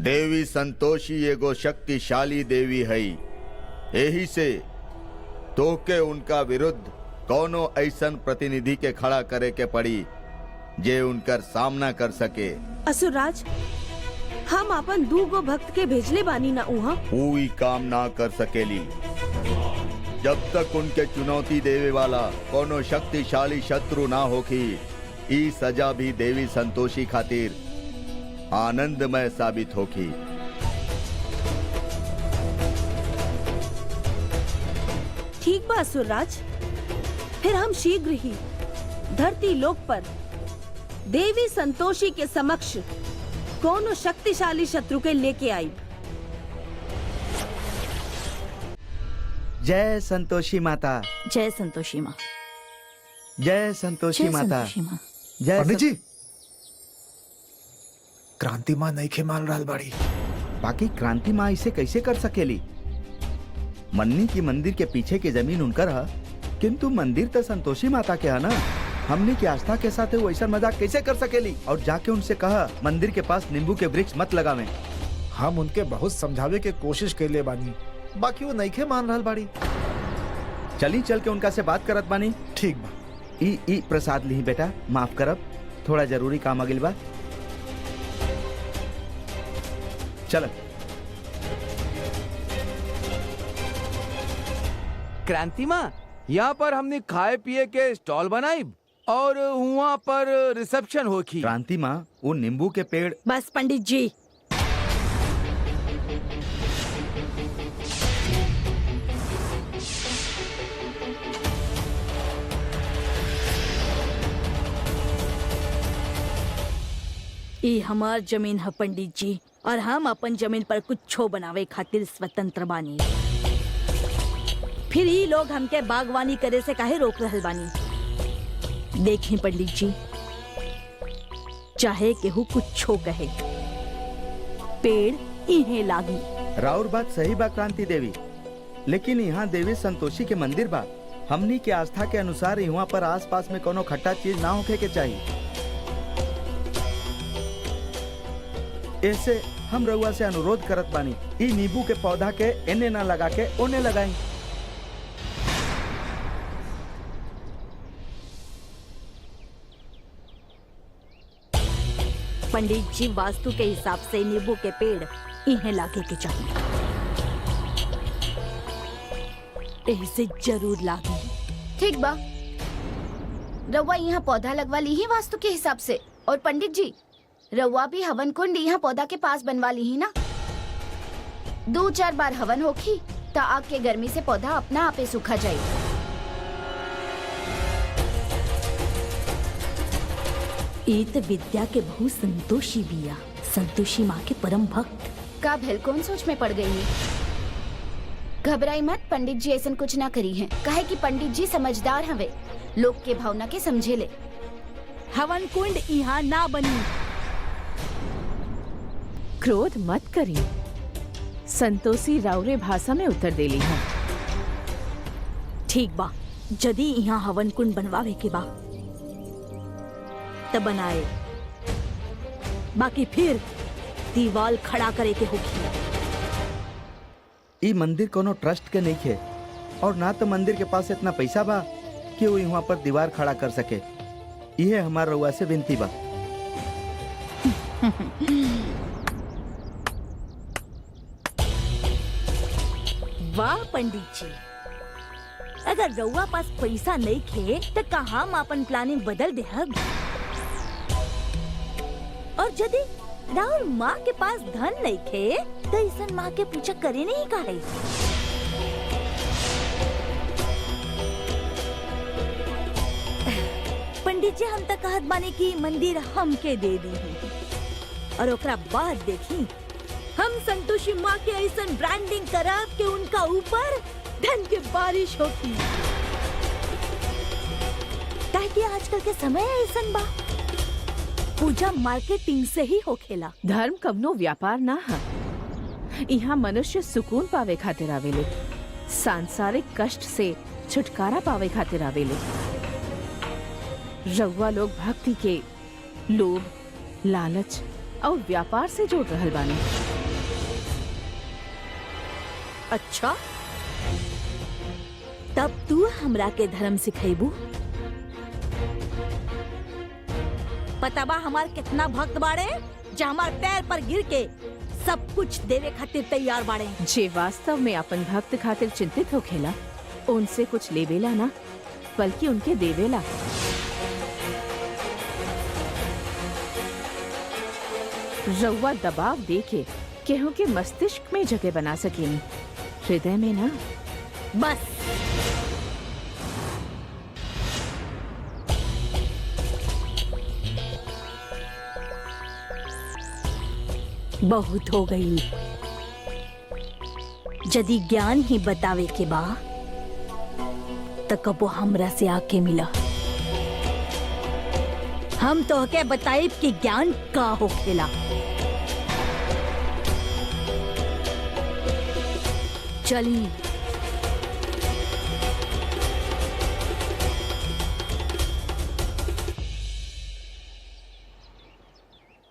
देवी संतोषी एगो शक्तिशाली देवी है। यही से तोके उनका विरुद्ध कोनो ऐसन प्रतिनिधि के खड़ा करे के पड़ी जे उनकर सामना कर सके। असुरराज, हम अपन दूगो भक्त के भेजले बानी ना उहाँ। कोई काम ना कर सकेली जब तक उनके चुनौती देवे वाला कोनो शक्तिशाली शत्रु ना होखी। ई सजा भी देवी संतोषी खातिर आनंदमय साबित होखी। ठीक बा असुरराज, फिर हम शीघ्र ही धरती लोक पर देवी संतोषी के समक्ष कोनो शक्तिशाली शत्रु के लेके आई। जय संतोषी माता। जय संतोषी माँ। जय संतोषी जय माता। संतोषी माँ। जय पंडित जी, क्रांति माँ नहीं खे मान रहा बाड़ी। बाकी क्रांति माँ इसे कैसे कर सकेली? मन्नी की मंदिर के पीछे की जमीन उनकर है, किंतु मंदिर तो संतोषी माता के है ना। हमने की आस्था के साथ वो ऐसा मजाक कैसे कर सकेली? और जाके उनसे कहा मंदिर के पास नींबू के वृक्ष मत लगावे। हम उनके बहुत समझावे के कोशिश के लिए बानी, बाकी वो नहीं खे मान रहा बाड़ी। चली चल के उनका से बात करत बानी। ठीक बा। ई प्रसाद ली बेटा, माफ करब, थोड़ा जरूरी काम अगिल बा। चल। क्रांति माँ, यहाँ पर हमने खाए पिए के स्टॉल बनाई और वहाँ पर रिसेप्शन होगी। क्रांति माँ, वो नींबू के पेड़। बस पंडित जी, ई हमार जमीन है पंडित जी, और हम अपन जमीन पर कुछो बनावे खातिर स्वतंत्र बानी। फिर ई लोग हमके बागवानी करे से काहे रोक रहल बानी? देखी पंडित जी, चाहे केहू कुछो कहे, पेड़ इहे लागी। राउर बात सही बा क्रांति देवी, लेकिन यहाँ देवी संतोषी के मंदिर बा। हमनी के आस्था के अनुसार यहाँ पर आसपास में कोनो खट्टा चीज ना होके के चाहिए। ऐसे हम रउआ से अनुरोध करत बानी, ई नींबू के पौधा के एने ना लगा के ओने लगाई। पंडित जी, वास्तु के हिसाब से नींबू के पेड़ इन्हें लागे के चाहिए। ऐसे जरूर लागी। ठीक बा, रउआ यहाँ पौधा लगवा ली ही वास्तु के हिसाब से। और पंडित जी, रउआ भी हवन कुंड यहाँ पौधा के पास बनवा ली ही ना। 2-4 बार हवन होखी ता आग के गर्मी से पौधा अपना आपे सूखा जाए। इत विद्या के बहु संतोषी बिया, संतोषी माँ के परम भक्त। का भेल कौन सोच में पड़ गई है? घबराई मत, पंडित जी ऐसा कुछ ना करी है। काहे कि पंडित जी समझदार हवे, लोग के भावना के समझे ले। हवन कुंड यहाँ ना बनी। क्रोध मत करी, संतोषी राउरे भाषा में उत्तर देली है। ठीक बा, जदी यहाँ हवन कुंड बनवावे के बा तब बनाए, बाकी फिर दीवाल खड़ा करे के होगी। ई मंदिर कोनो ट्रस्ट के नहीं है, और ना तो मंदिर के पास इतना पैसा बा कि वो यहाँ पर दीवार खड़ा कर सके। यह हमार रउआ से विनती बा। वाह पंडित जी, अगर रउआ पास पैसा नहीं खे तो कहाँ हम अपन प्लानिंग बदल दे हब। और यदि राहुल माँ के पास धन नहीं खे तो ऐसा माँ के पूछा करे नहीं काहे। पंडित जी, हम तक कहत बानी कि मंदिर हमके दे दी है, और ओकरा बाद देखी हम संतोषी माँ के ऐसा ब्रांडिंग करब कि उनका ऊपर धन के बारिश होगी। ताकि आजकल के समय ऐसा बा, पूजा मार्केटिंग से ही होखेला। धर्म कवनो व्यापार ना है। यहाँ मनुष्य सुकून पावे खातिर आवेले, सांसारिक कष्ट से छुटकारा पावे खातिर आवेले। रउआ लोग भक्ति के लोभ, लालच और व्यापार से जोड़ रहल बानी। अच्छा, तब तू हमरा के धर्म सिखेबू? पता बा हमार कितना भक्त बाड़े, जो हमार पैर पर गिर के सब कुछ देवे खातिर तैयार बाड़े। जे वास्तव में अपन भक्त खातिर चिंतित होखेला, उनसे कुछ लेवेला ना, बल्कि उनके देवेला। रउआ दबाव देके केहू के मस्तिष्क में जगह बना सकेनी, हृदय में ना। बस बहुत हो गई। यदि ज्ञान ही बतावे के बा तो कबो हमरा से आके मिला, हम तो के बताइब कि ज्ञान का होखेला। चली।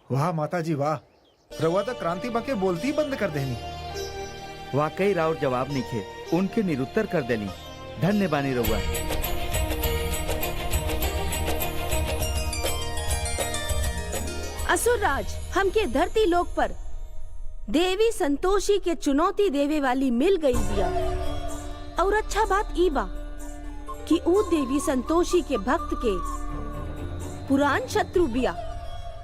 वाह माता जी वाह, रउआ तो क्रांति बा के बोलती बंद कर देनी। वाकई राउर जवाब नहीं खे, उनके निरुत्तर कर देनी। धन्य बानी रउआ। असुरराज, हमके धरती लोक पर देवी संतोषी के चुनौती देवे वाली मिल गई बिया। और अच्छा बात ई बा कि ऊ देवी संतोषी के भक्त के पुरान शत्रु बिया।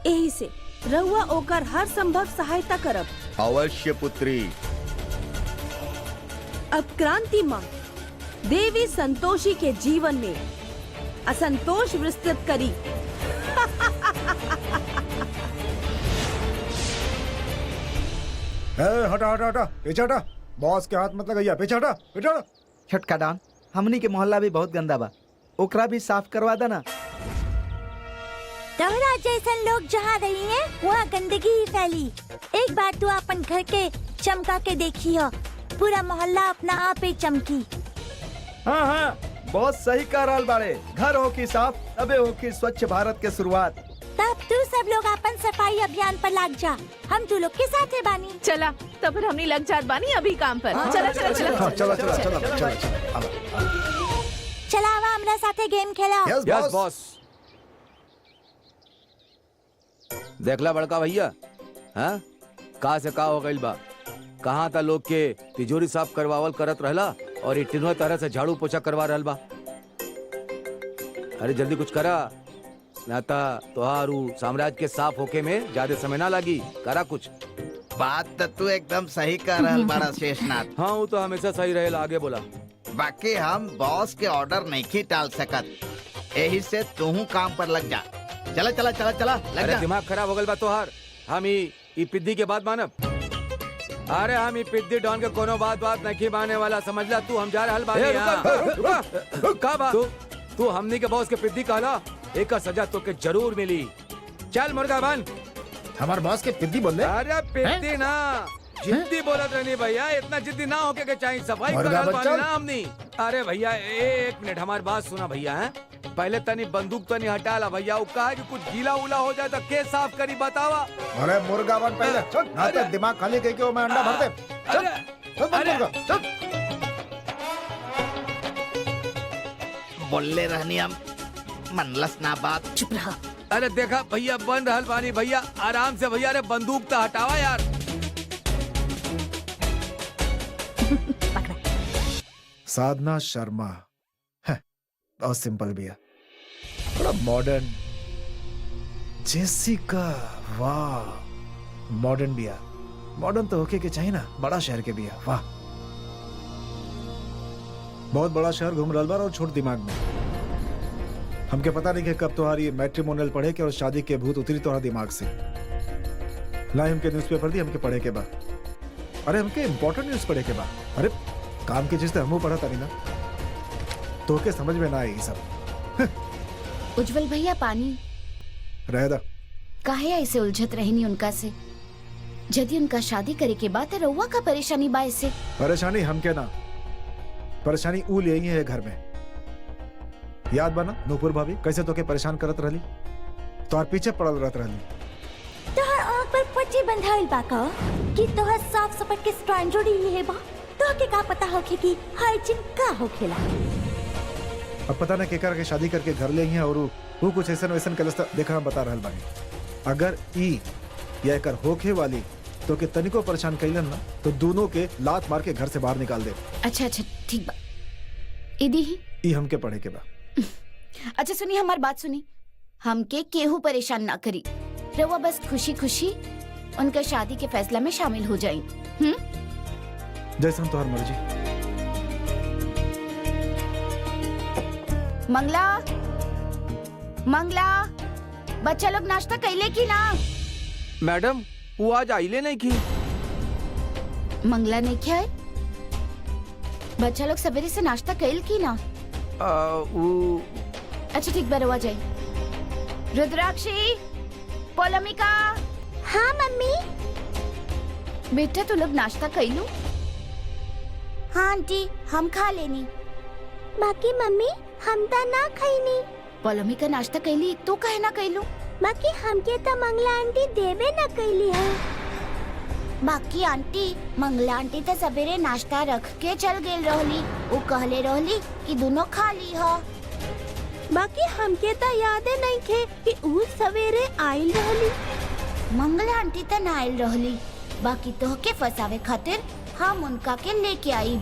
यही से रहुआ ओकर हर संभव सहायता करब। अवश्य पुत्री। अब क्रांति माँ देवी संतोषी के जीवन में असंतोष विस्तृत करी। हटा हटा हटा, पीछे हटा। बॉस के हाथ मत लगाइया, पीछे हटा, पीछे हटा। छोटका डॉन, हमनी के मोहल्ला भी बहुत गंदा बा, ओकरा भी साफ करवा देना। तोहरा जैसन लोग जहाँ रही हैं, वहाँ गंदगी ही फैली। एक बार तू अपन घर के चमका के देखी हो, पूरा मोहल्ला अपना आप ही चमकी। हाँ हाँ, बहुत सही कह रहल बाड़े। घर हो की साफ, तबे हो की स्वच्छ भारत के शुरुआत। तब तू सब लोग अपन सफाई अभियान पर लग जा, हम तू लोग के साथ है बानी। चला तो फिर हमने लग जात बानी अभी काम पर। चला चला चला हाँ, चला चला चला चला चला। चला आवा हमरा साथे गेम खेला। Yes boss. देखला बड़का भैया, हाँ का से का हो गइल बा। कहाँ था लोग के तिजोरी साफ करवावल करत रहला और ये तीनों तरह से झाड़ू पोछा करवा रहल बा। अरे जल्दी कुछ करा, ना ता तोहारू साम्राज्य के साफ होके में ज्यादा समय ना लगी। करा कुछ। बात तो तू एकदम सही कह रहल बाड़ा शेषनाथ। हाँ वो तो हमेशा सही रहेला। आगे बोला। बाकी हम बॉस के ऑर्डर नहीं टाल सकत, यही से तू काम पर लग जा। चला चला चला चला लग अरे जा। दिमाग खराब हो गल बा तोहार। हम ई पिद्दी के बात मानब। अरे हम ई पिद्दी डॉन के कोनो बात नहीं माने वाला, समझला तू। हम जा रहल बानी। का बा तू हमनी के बॉस के पिद्दी कहला, एक सजा तो के जरूर मिली। चल मुर्गा बन। हमारे बॉस के पिद्दी बोल दे। अरे पिद्दी ना, जिद्दी बोलत रहनी भैया। इतना जिद्दी ना होके के चाहिए, सफाई मुर्गा करल बच्चा। बानी ना हमनी। अरे भैया एक मिनट हमारी बात सुना भैया। हैं पहले तनी बंदूक तनी हटा ला भैया। वो कहा कि कुछ गीला उला हो जाए तो के साफ करी बतावा। अरे मुर्गा बन पहले, चल ना तो दिमाग खाली कह के वो मैं अंडा भर दे। चल चल बन मुर्गा, चल। बोले रहनी हम मनलस ना बात। चुप रहा। अरे देखा भैया बन रहल बानी भैया, आराम से भैया। अरे बंदूक तो हटावा यार। साधना शर्मा है, बहुत सिंपल भी है, बड़ा मॉडर्न। जेसिका, वाह मॉडर्न भी है। मॉडर्न तो होके के चाहिए ना, बड़ा शहर के भी है। वाह बहुत बड़ा शहर घूम रहल बार और छोट दिमाग में। हमके पता नहीं कि कब तुम्हारी मैट्रिमोनियल पढ़े के और शादी के भूत उतरी तुम्हारा दिमाग से। ला हमके न्यूज़पेपर दी, हमके पढ़े के बाद। अरे हमके इम्पोर्टेंट न्यूज़ पढ़े के बाद। अरे काम की चीज तो हमू पढ़ा था नहीं ना, तो के समझ में ना आई सब। उज्जवल भैया पानी रह दा। काहे ऐसे उलझत रहनी उनका से। यदि उनका शादी करे के बाद रउआ का परेशानी बा ऐसे। परेशानी हम के ना, परेशानी ऊ ले है घर में। याद बना नूपुर भाभी कैसे तो के परेशान करत रहली, तोहर पीछे पड़ल रहत रहली। तोहर आँख पर पट्टी बंधाइल बा का कि तोहर साफ सपट के स्टैंडर्ड ही है बा। तोहके का पता होखे कि हाइजीन का होखेला। अब पता ना केकर के शादी करके घर ले हैं और वो कुछ ऐसा वैसन कलस देखा हम बता रहल बानी। अगर ई या एकर होखे वाली तो के तनिको परेशान कैलन ना, तो दोनों के लात मार के घर से बाहर निकाल दे। अच्छा अच्छा ठीक बा। इदी ही ई हमके पढ़े के बा। अच्छा सुनी हमारी बात सुनी। हमके केहू परेशान ना करी। रउआ बस खुशी खुशी उनका शादी के फैसला में शामिल हो जाए। जैसन तोहर मर्जी। मंगला मंगला, बच्चा लोग नाश्ता कैले की ना? मैडम वो आज आइले नहीं की। मंगला नहीं क्या है? बच्चा लोग सवेरे से नाश्ता कैल की ना? अच्छा ठीक बा, रवा जाए। रुद्राक्षी, पोलमिका। हाँ मम्मी। बेटा तू लोग नाश्ता कैलू? हाँ आंटी हम खा लेनी, बाकी मम्मी हम तो ना खैनी। पोलमिका नाश्ता कैली, तू कहे ना कैलू? बाकी हमके तो मंगला आंटी देवे न कैली है। बाकी आंटी मंगला आंटी तो सवेरे नाश्ता रख के चल गेल रहली। वो कहले रहली कि दोनों खा ली हो। बाकी हमके तो यादे नहीं थे कि ऊ सवेरे आइल रहली। मंगला आंटी तो ना आइल रहली, बाकी तोहके फसावे खातिर हम उनका के लेके आईब।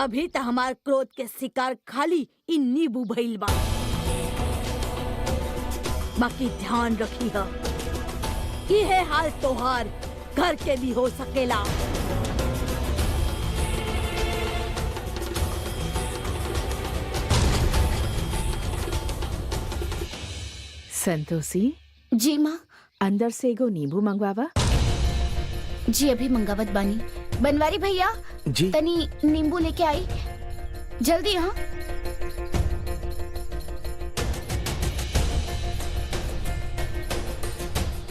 अभी तो हमार क्रोध के शिकार खाली इन नींबू भइल बा। बाकी ध्यान रखी है, ये हाल तोहार घर के भी हो सकेला। संतोषी, जी माँ। अंदर से एगो नींबू मंगवावा। जी अभी मंगावत बानी। बनवारी भैया जी। तनी नींबू लेके आई जल्दी। हाँ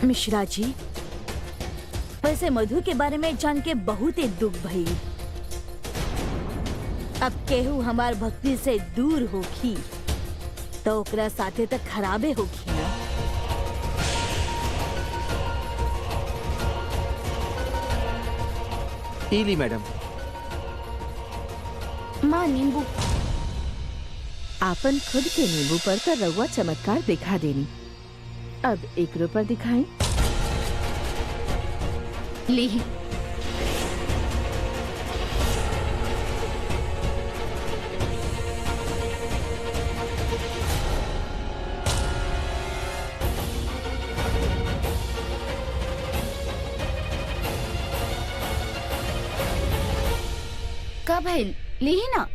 मिश्रा जी, वैसे मधु के बारे में जान के बहुत ही दुख भई। अब केहू हमार भक्ति से दूर होखी तो ओकरा साथे तक खराबे होखी ना। इली मैडम। माँ नींबू। आपन खुद के नींबू पर तो रउआ चमत्कार दिखा देनी, अब एकरो पर दिखाई। ली। का भइल? ली ना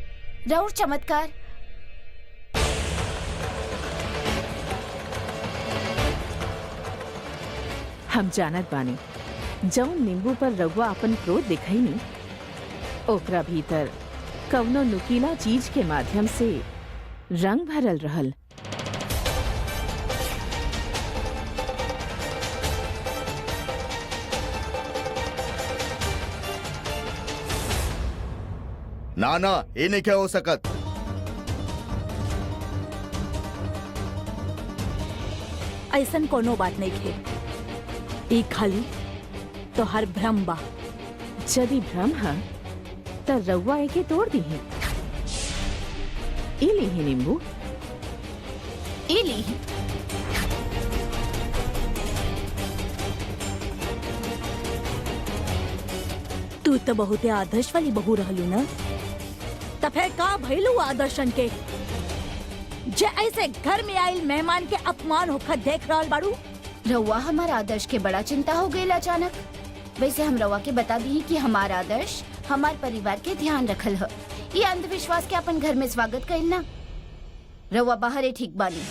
राउर चमत्कार। हम जानत बानी जौन नींबू पर रउआ अपन क्रोध दिखैनी, ओकरा भीतर कवनो नुकीला चीज के माध्यम से रंग भरल रहल। ना ना, ये नहीं क्या हो सकत। ऐसन कोनो बात नहीं खे, ई खाली तो हर भ्रम बा। यदि भ्रम है तो रउआ एके तोड़ दी है। इली ही नींबू। ली। तू तो बहुते आदर्श वाली बहू रहलू ना, तो फिर का भइलू आदर्शन के जे ऐसे घर में आयल मेहमान के अपमान होकर देख रहल बाड़ू। रउआ हमारा आदर्श के बड़ा चिंता हो गई अचानक। वैसे हम रउआ के बता दी कि हमारा आदर्श हमार परिवार के ध्यान रखल है। ये अंधविश्वास के अपन घर में स्वागत कइल ना। रउआ बाहर ठीक बानी।